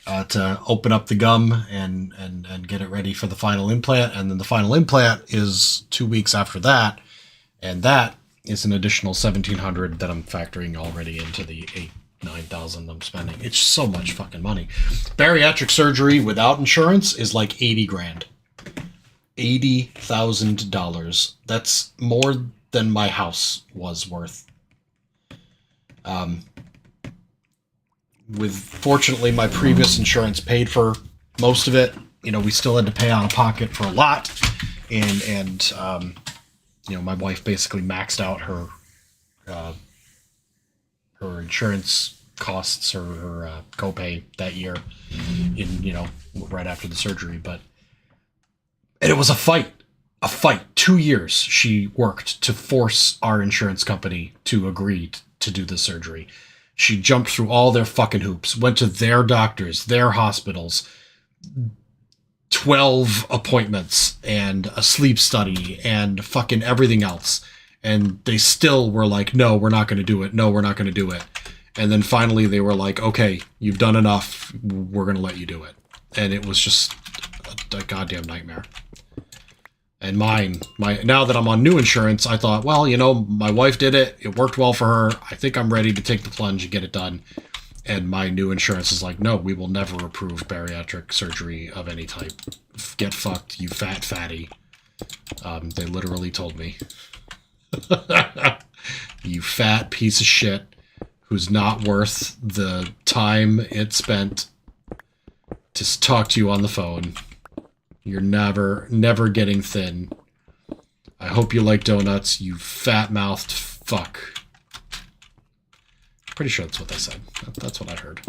to open up the gum and get it ready for the final implant. And then the final implant is 2 weeks after that. And that is an additional $1,700 that I'm factoring already into the $9,000 I'm spending. It's so much fucking money. Bariatric surgery without insurance is like 80 grand. $80,000. That's more than my house was worth. Fortunately, my previous insurance paid for most of it. You know, we still had to pay out of pocket for a lot, and you know, my wife basically maxed out her insurance costs or her copay that year, right after the surgery. And it was a fight. 2 years she worked to force our insurance company to agree to do the surgery. She jumped through all their fucking hoops, went to their doctors, their hospitals, 12 appointments and a sleep study and fucking everything else. And they still were like, no, we're not going to do it. No, we're not going to do it. And then finally they were like, okay, you've done enough. We're going to let you do it. And it was just a goddamn nightmare. And now that I'm on new insurance, I thought, well, you know, my wife did it. It worked well for her. I think I'm ready to take the plunge and get it done. And my new insurance is like, no, we will never approve bariatric surgery of any type. Get fucked, you fat fatty. They literally told me. You fat piece of shit who's not worth the time it spent to talk to you on the phone. You're never getting thin. I hope you like donuts, you fat-mouthed fuck. Pretty sure that's what they said. That's what I heard.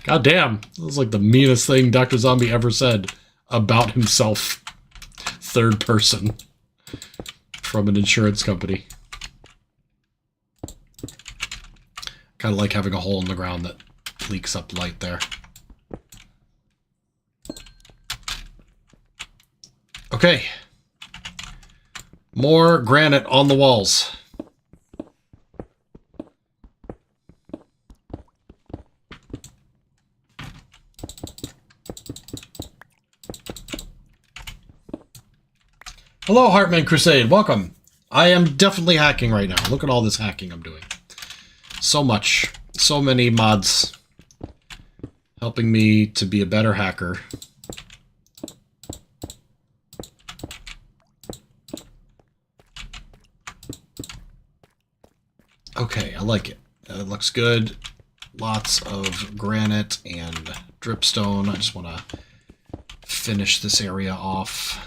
God damn. That was like the meanest thing Doctrzombie ever said about himself. Third person. From an insurance company. Kind of like having a hole in the ground that leaks up light there. Okay. More granite on the walls. Hello, Heartman Crusade. Welcome. I am definitely hacking right now. Look at all this hacking I'm doing. So much. So many mods helping me to be a better hacker. Okay, I like it. It looks good. Lots of granite and dripstone. I just want to finish this area off.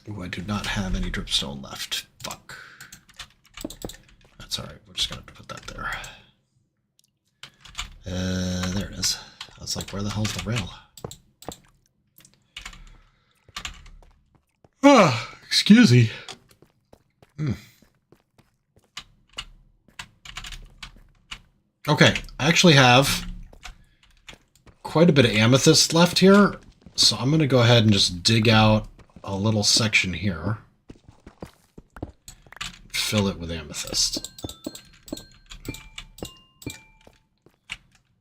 Ooh, I do not have any dripstone left. Fuck. That's alright. We're just going to put that there. There it is. I was like, where the hell's the rail? Ah, excuse me. Okay, I actually have quite a bit of amethyst left here, so I'm going to go ahead and just dig out a little section here. Fill it with amethyst.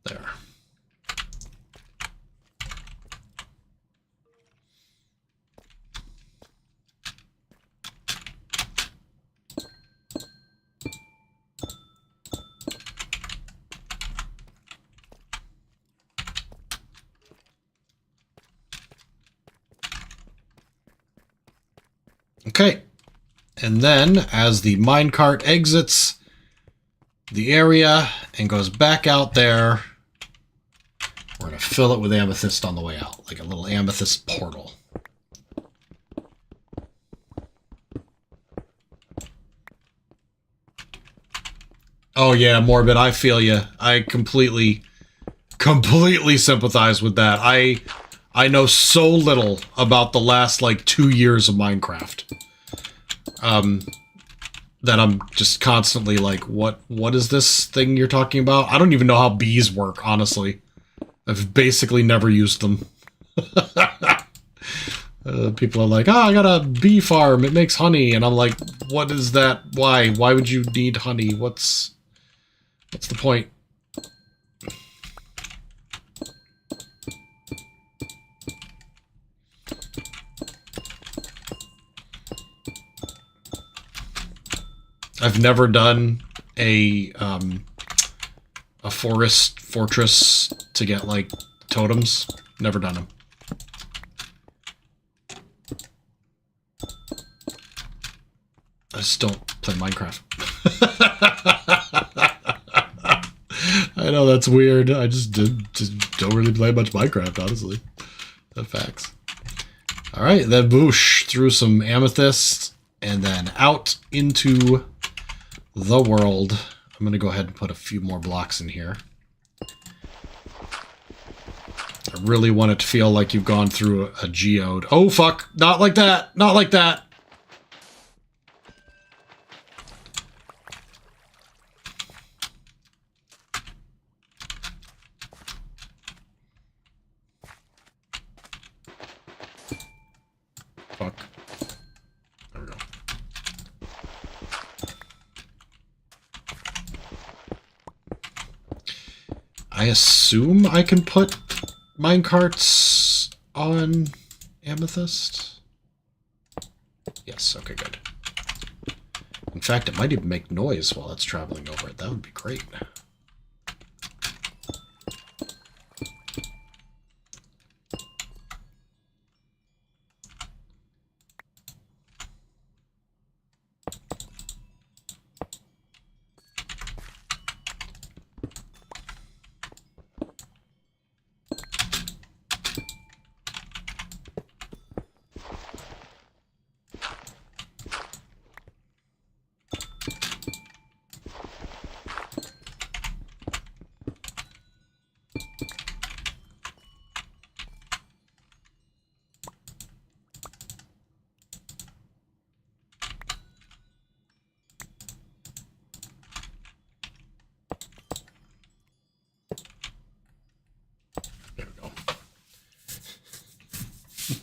There. Okay, and then as the minecart exits the area and goes back out there, we're going to fill it with amethyst on the way out, like a little amethyst portal. Oh yeah, Morbid, I feel you. I completely sympathize with that. I know so little about the last, like, 2 years of Minecraft. That I'm just constantly like, what is this thing you're talking about? I don't even know how bees work, honestly. I've basically never used them. People are like, oh, I got a bee farm, it makes honey, and I'm like, what is that? Why? Why would you need honey? What's the point? I've never done a fortress to get, like, totems. Never done them. I just don't play Minecraft. I know that's weird. I just don't really play much Minecraft, honestly. That's facts. All right, then boosh through some amethyst and then out into the world. I'm going to go ahead and put a few more blocks in here. I really want it to feel like you've gone through a geode. Oh, fuck. Not like that. Not like that. Fuck. There we go. I assume I can put minecarts on amethyst? Yes, okay, good. In fact, it might even make noise while it's traveling over it. That would be great.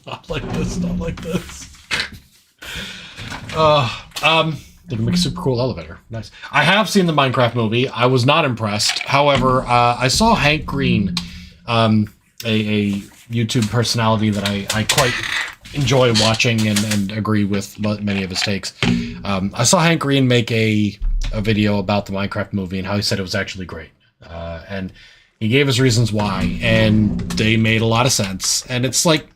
Not like this, not like this. They can make a super cool elevator. Nice. I have seen the Minecraft movie. I was not impressed. However, I saw Hank Green, a YouTube personality that I quite enjoy watching and agree with many of his takes. I saw Hank Green make a video about the Minecraft movie and how he said it was actually great. And he gave his reasons why, and they made a lot of sense. And it's like,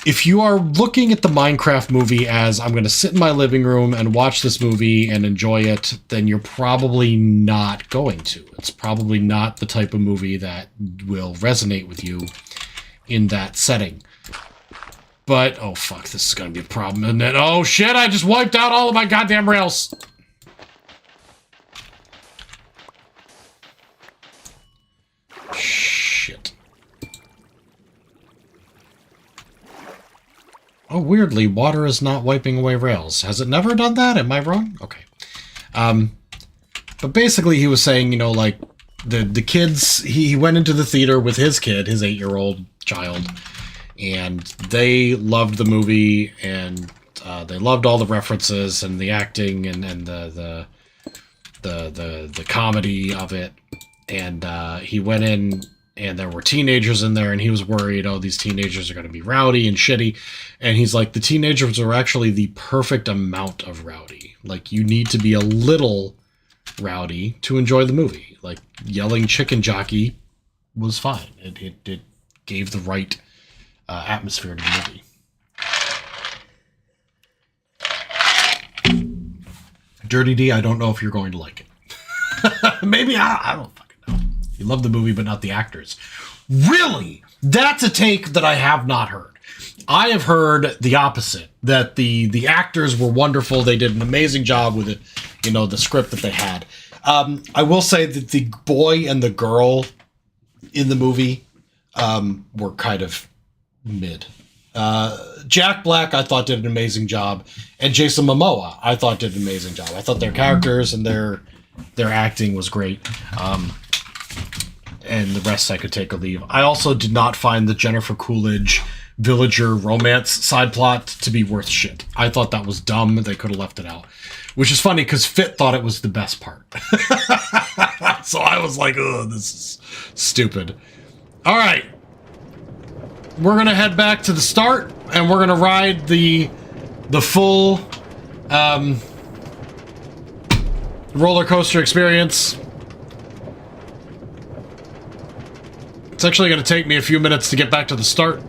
if you are looking at the Minecraft movie as I'm going to sit in my living room and watch this movie and enjoy it, then you're probably not going to. It's probably not the type of movie that will resonate with you in that setting. But, oh fuck, this is going to be a problem, isn't it? Oh shit, I just wiped out all of my goddamn rails! Shit. Oh, weirdly, water is not wiping away rails. Has it never done that? Am I wrong? Okay. But basically he was saying, you know, like, the kids, he went into the theater with his kid, his 8-year-old child, and they loved the movie, and they loved all the references and the acting and the comedy of it. And he went in, and there were teenagers in there, and he was worried, oh, these teenagers are going to be rowdy and shitty. And he's like, the teenagers are actually the perfect amount of rowdy. Like, you need to be a little rowdy to enjoy the movie. Like, yelling chicken jockey was fine. It gave the right atmosphere to the movie. Dirty D, I don't know if you're going to like it. Maybe, I don't fucking know. You love the movie, but not the actors. Really? That's a take that I have not heard. I have heard the opposite, that the actors were wonderful. They did an amazing job with it, you know, the script that they had. I will say that the boy and the girl in the movie were kind of mid. Jack Black, I thought, did an amazing job, and Jason Momoa, I thought, did an amazing job. I thought their characters and their acting was great. And the rest I could take or leave. I also did not find the Jennifer Coolidge villager romance side plot to be worth shit. I thought that was dumb. They could have left it out. Which is funny because Fit thought it was the best part. So I was like, oh, this is stupid. All right. We're going to head back to the start and we're going to ride the full roller coaster experience. It's actually going to take me a few minutes to get back to the start.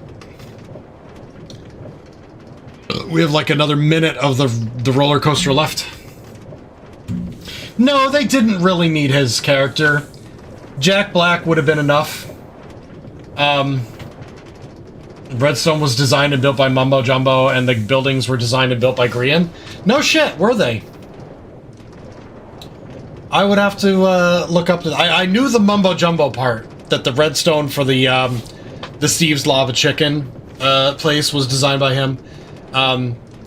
We have like another minute of the roller coaster left. No, they didn't really need his character. Jack Black would have been enough. Redstone was designed and built by Mumbo Jumbo, and the buildings were designed and built by Grian. No shit, were they? I would have to look up. I knew the Mumbo Jumbo part, that the redstone for the Steve's Lava Chicken place was designed by him,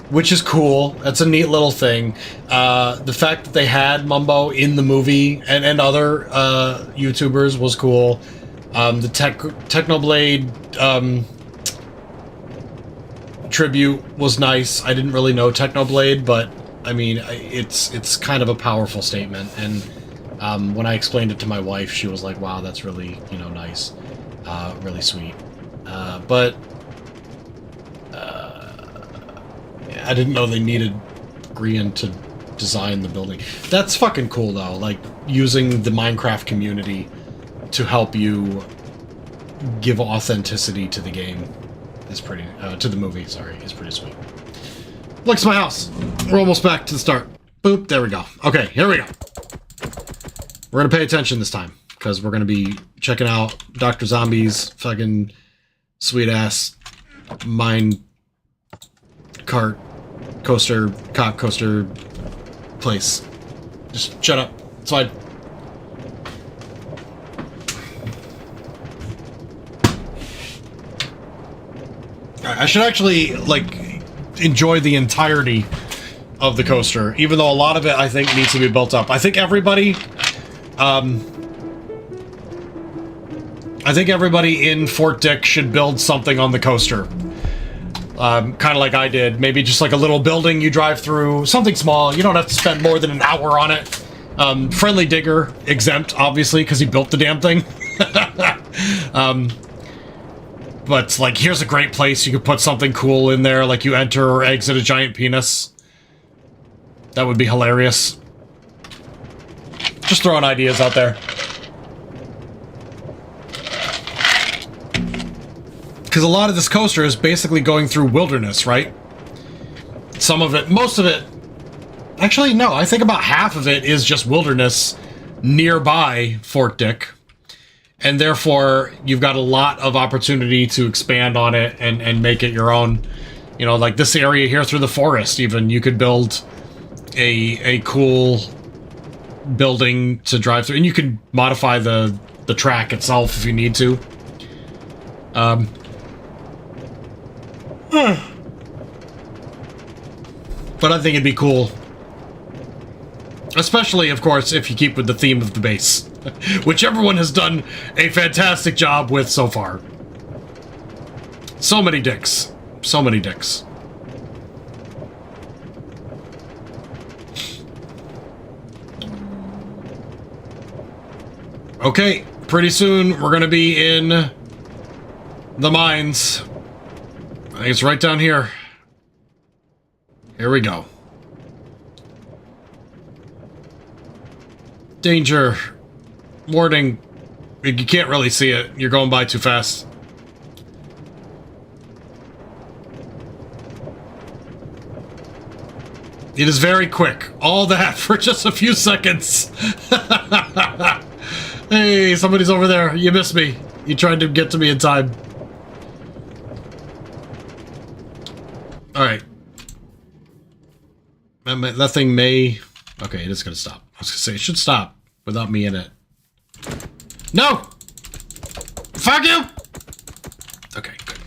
which is cool. That's a neat little thing. The fact that they had Mumbo in the movie and other YouTubers was cool. The Technoblade tribute was nice. I didn't really know Technoblade, but I mean, it's kind of a powerful statement. And when I explained it to my wife, she was like, "Wow, that's really, you know, nice, really sweet." But I didn't know they needed Grian to design the building. That's fucking cool, though. Like, using the Minecraft community to help you give authenticity to the game is pretty, to the movie, sorry, is pretty sweet. Looks my house. We're almost back to the start. Boop, there we go. Okay, here we go. We're gonna pay attention this time, because we're gonna be checking out Doctrzombie's fucking sweet-ass mine cart coaster, cock coaster place. Just shut up. It's fine. I should actually, like, enjoy the entirety of the coaster, even though a lot of it, I think, needs to be built up. I think everybody in Fort Dick should build something on the coaster. Kind of like I did. Maybe just like a little building you drive through, something small. You don't have to spend more than an hour on it. Friendly Digger, exempt, obviously, because he built the damn thing. But, like, here's a great place. You could put something cool in there, like you enter or exit a giant penis. That would be hilarious. Just throwing ideas out there. Because a lot of this coaster is basically going through wilderness, right? Some of it, most of it... Actually, no, I think about half of it is just wilderness nearby Fort Dick. And therefore, you've got a lot of opportunity to expand on it and make it your own. You know, like this area here through the forest, even, you could build a cool building to drive through. And you could modify the track itself if you need to. But I think it'd be cool. Especially, of course, if you keep with the theme of the base. Which everyone has done a fantastic job with so far. So many dicks. So many dicks. Okay, pretty soon we're gonna be in the mines. I think it's right down here. Here we go. Danger. Warning. You can't really see it. You're going by too fast. It is very quick. All that for just a few seconds. Hey, somebody's over there. You missed me. You tried to get to me in time. That thing may... Okay, it is going to stop. I was going to say, it should stop without me in it. No! Fuck you! Okay, good.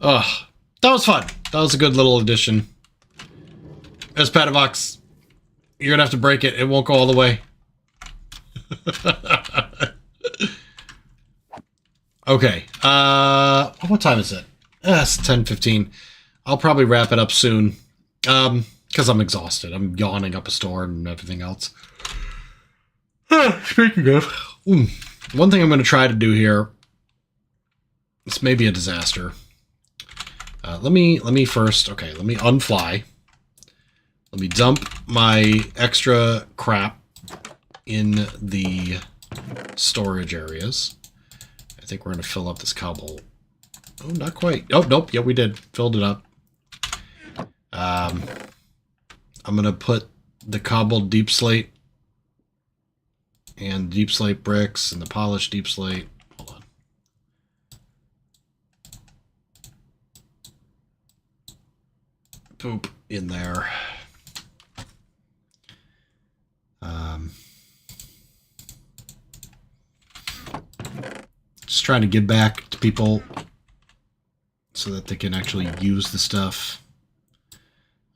Ugh. That was fun. That was a good little addition. There's Patavox. You're going to have to break it. It won't go all the way. Okay. What time is it? It's 10:15. I'll probably wrap it up soon. Because I'm exhausted. I'm yawning up a storm and everything else. Speaking of, one thing I'm going to try to do here. This may be a disaster. Let me first. Okay, let me unfly. Let me dump my extra crap in the storage areas. I think we're going to fill up this cobble. Oh, not quite. Oh, nope. Yeah, we did. Filled it up. I'm going to put the cobbled deep slate and deep slate bricks and the polished deep slate. Hold on. Poop in there. Just trying to give back to people so that they can actually use the stuff.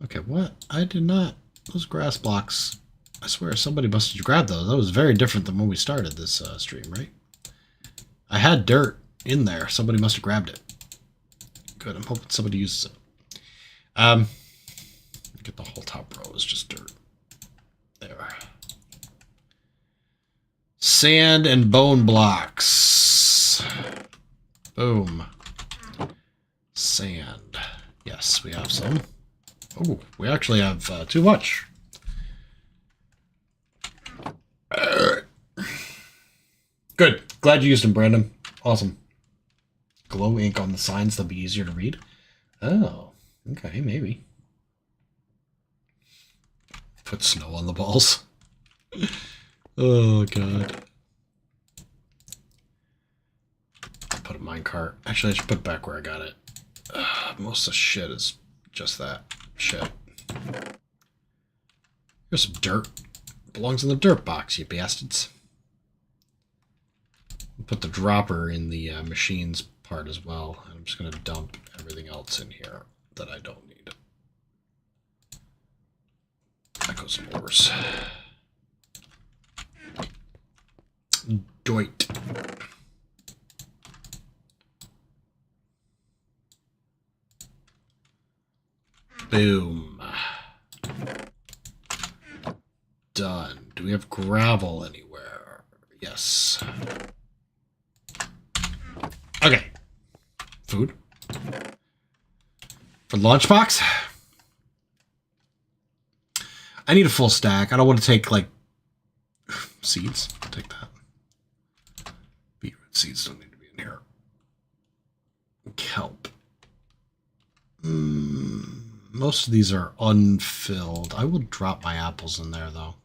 Okay, what? I did not. Those grass blocks. I swear somebody must have grabbed those. That was very different than when we started this stream, right? I had dirt in there. Somebody must have grabbed it. Good. I'm hoping somebody uses it. Get the whole top row is just dirt. There. Sand and bone blocks. Boom. Sand. Yes, we have some. Oh, we actually have too much. Good. Glad you used them, Brandon. Awesome. Glow ink on the signs, they'll be easier to read. Oh, okay, maybe. Put snow on the balls. Oh, God. Put a minecart. Actually, I should put it back where I got it. Most of the shit is just that. Shit. Here's some dirt. Belongs in the dirt box, you bastards. Put the dropper in the machines part as well. I'm just going to dump everything else in here that I don't need. That goes some ores. Doit. Boom. Done. Do we have gravel anywhere? Yes. Okay. Food. For lunchbox? I need a full stack. I don't want to take, like, seeds. I'll take that. Beetroot seeds don't need to be in here. Kelp. Most of these are unfilled. I will drop my apples in there, though.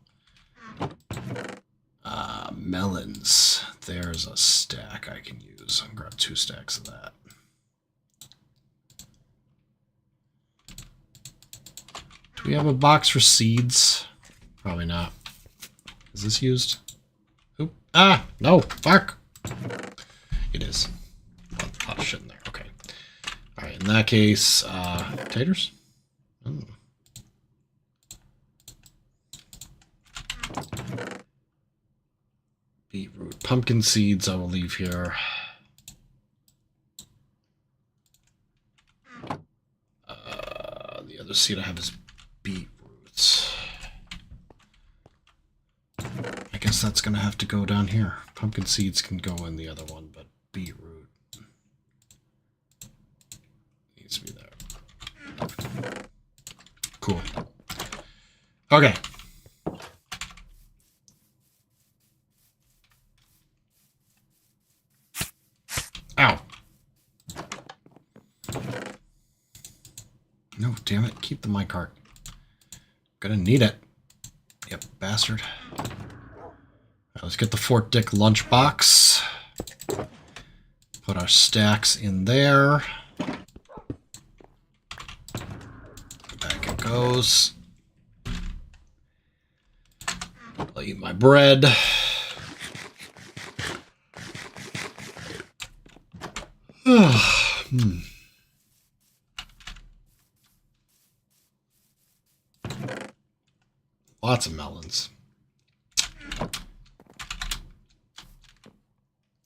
Melons. There's a stack I can use. I'll grab 2 stacks of that. Do we have a box for seeds? Probably not. Is this used? Oop. Ah! No! Fuck! It is. A lot of shit in there. Okay. Alright, in that case, potatoes? Oh. Beetroot. Pumpkin seeds I will leave here. The other seed I have is beetroots. I guess that's going to have to go down here. Pumpkin seeds can go in the other one, but beetroot needs to be there. Cool. Okay. Ow. No, damn it. Keep the minecart. Gonna need it. Yep, bastard. All right, let's get the Fort Dick lunchbox. Put our stacks in there. Back goes. I'll eat my bread. Lots of melons.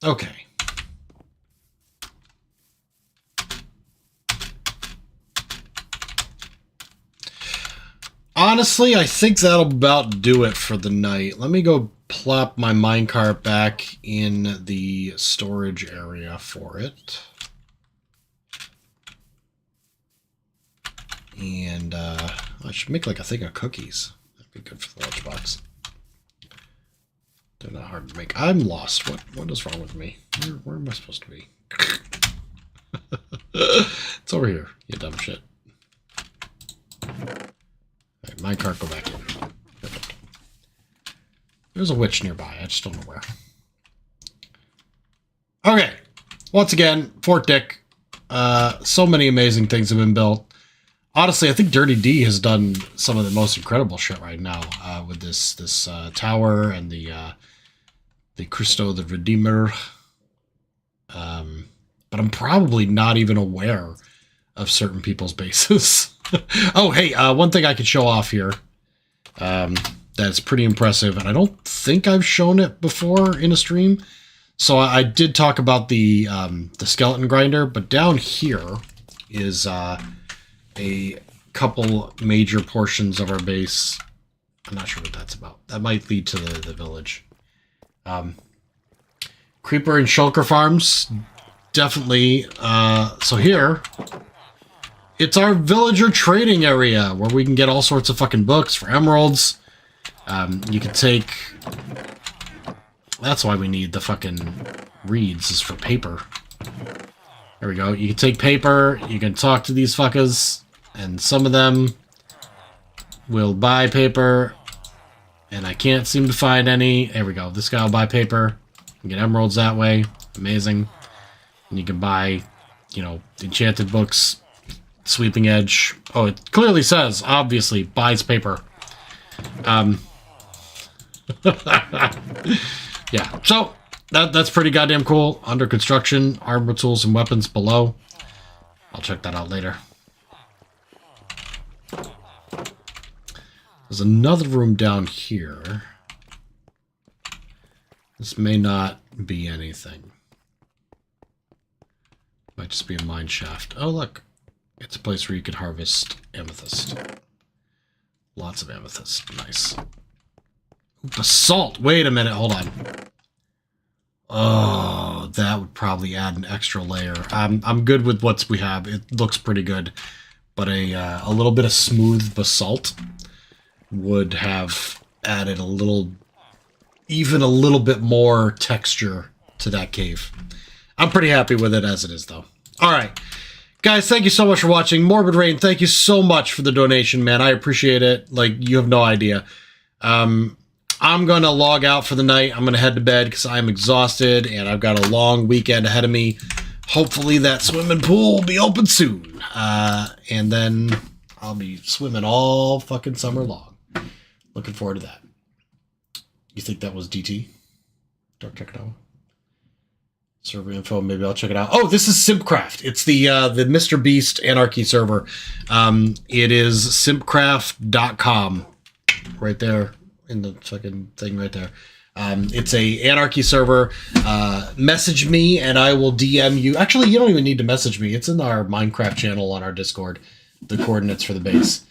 Okay. Honestly, I think that'll about do it for the night. Let me go plop my minecart back in the storage area for it. And I should make like a thing of cookies. That'd be good for the lunchbox. They're not hard to make. I'm lost. What is wrong with me? Where am I supposed to be? It's over here, you dumb shit. Alright, my cart, go back in. Perfect. There's a witch nearby. I just don't know where. Okay. Once again, Fort Dick. So many amazing things have been built. Honestly, I think Dirty D has done some of the most incredible shit right now with this tower and the Christo the Redeemer. But I'm probably not even aware of certain people's bases. Oh, hey, one thing I could show off here that's pretty impressive, and I don't think I've shown it before in a stream. So I did talk about the skeleton grinder, but down here is a couple major portions of our base. I'm not sure what that's about. That might lead to the village. Creeper and Shulker farms, definitely. So here, it's our villager trading area where we can get all sorts of fucking books for emeralds. You can take... That's why we need the fucking reeds, is for paper. There we go. You can take paper, you can talk to these fuckers, and some of them will buy paper, and I can't seem to find any. There we go. This guy will buy paper. You can get emeralds that way. Amazing. And you can buy, you know, enchanted books, Sweeping Edge. Oh, it clearly says, obviously, buys paper. Yeah, so that's pretty goddamn cool. Under construction, armor tools and weapons below. I'll check that out later. There's another room down here. This may not be anything. Might just be a mine shaft. Oh, look. It's a place where you can harvest amethyst. Lots of amethyst. Nice. Ooh, basalt. Wait a minute. Hold on. Oh, that would probably add an extra layer. I'm good with what we have. It looks pretty good. But a little bit of smooth basalt would have added even a little bit more texture to that cave. I'm pretty happy with it as it is, though. All right. Guys, thank you so much for watching. Morbid Rain, thank you so much for the donation, man. I appreciate it. Like, you have no idea. I'm going to log out for the night. I'm going to head to bed because I'm exhausted, and I've got a long weekend ahead of me. Hopefully that swimming pool will be open soon. And then I'll be swimming all fucking summer long. Looking forward to that. You think that was DT? Dark Techno? Server info, maybe I'll check it out. Oh, this is SIMPCraft. It's the Mr. Beast Anarchy server. It is simpcraft.com. Right there in the fucking thing right there. It's a Anarchy server. Message me and I will DM you. Actually, you don't even need to message me. It's in our Minecraft channel on our Discord. The coordinates for the base.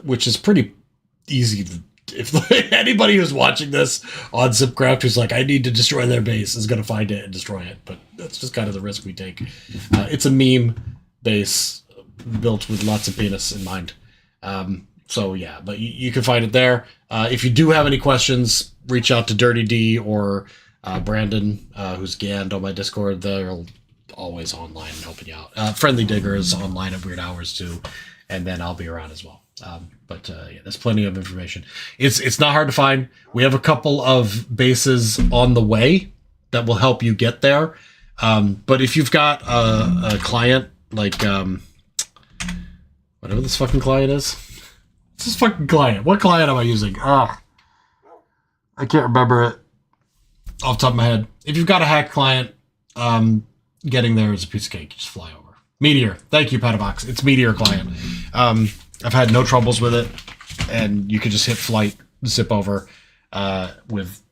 Which is pretty easy to... If anybody who's watching this on SIMPCraft who's like, I need to destroy their base, is going to find it and destroy it. But that's just kind of the risk we take. It's a meme base built with lots of penis in mind. So yeah, but you can find it there. If you do have any questions, reach out to Dirty D or Brandon, who's Gand on my Discord. They're always online and helping you out. Friendly Digger is online at weird hours too. And then I'll be around as well. Yeah, there's plenty of information. It's not hard to find. We have a couple of bases on the way that will help you get there. But if you've got a client like Whatever this fucking client is. What's this fucking client? What client am I using? I can't remember it off the top of my head. If you've got a hack client, getting there is a piece of cake. You just fly over. Meteor. Thank you, Petabox. It's Meteor client. I've had no troubles with it, and you can just hit flight, zip over, with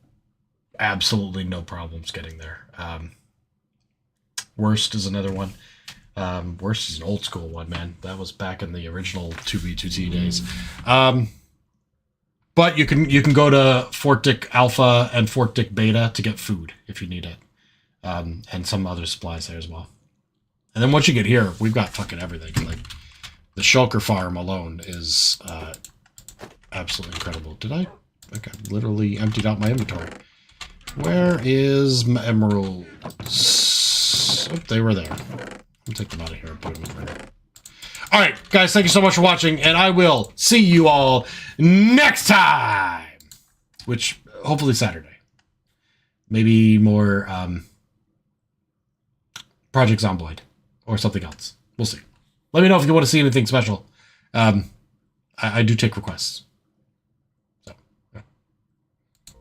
absolutely no problems getting there. Worst is another one. Worst is an old school one, man. That was back in the original 2B2T days. But you can go to Fort Dick Alpha and Fort Dick Beta to get food if you need it. And some other supplies there as well. And then once you get here, we've got fucking everything. Like, the Shulker farm alone is absolutely incredible. Did I? Okay, literally emptied out my inventory. Where is my emeralds? Oh, they were there. I'll take them out of here and put them in there. All right, guys, thank you so much for watching, and I will see you all next time, which hopefully Saturday. Maybe more Project Zomboid or something else. We'll see. Let me know if you want to see anything special. I do take requests. So, yeah.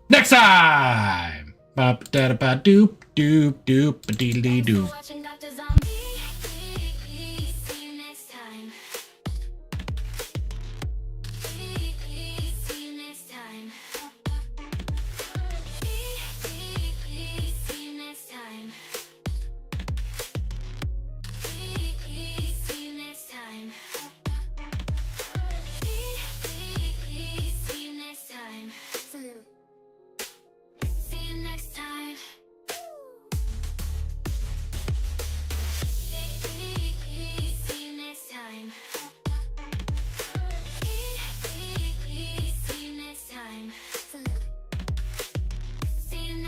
Next time. Ba-da-ba-doop, doop, doop, ba-dee-dee-doop.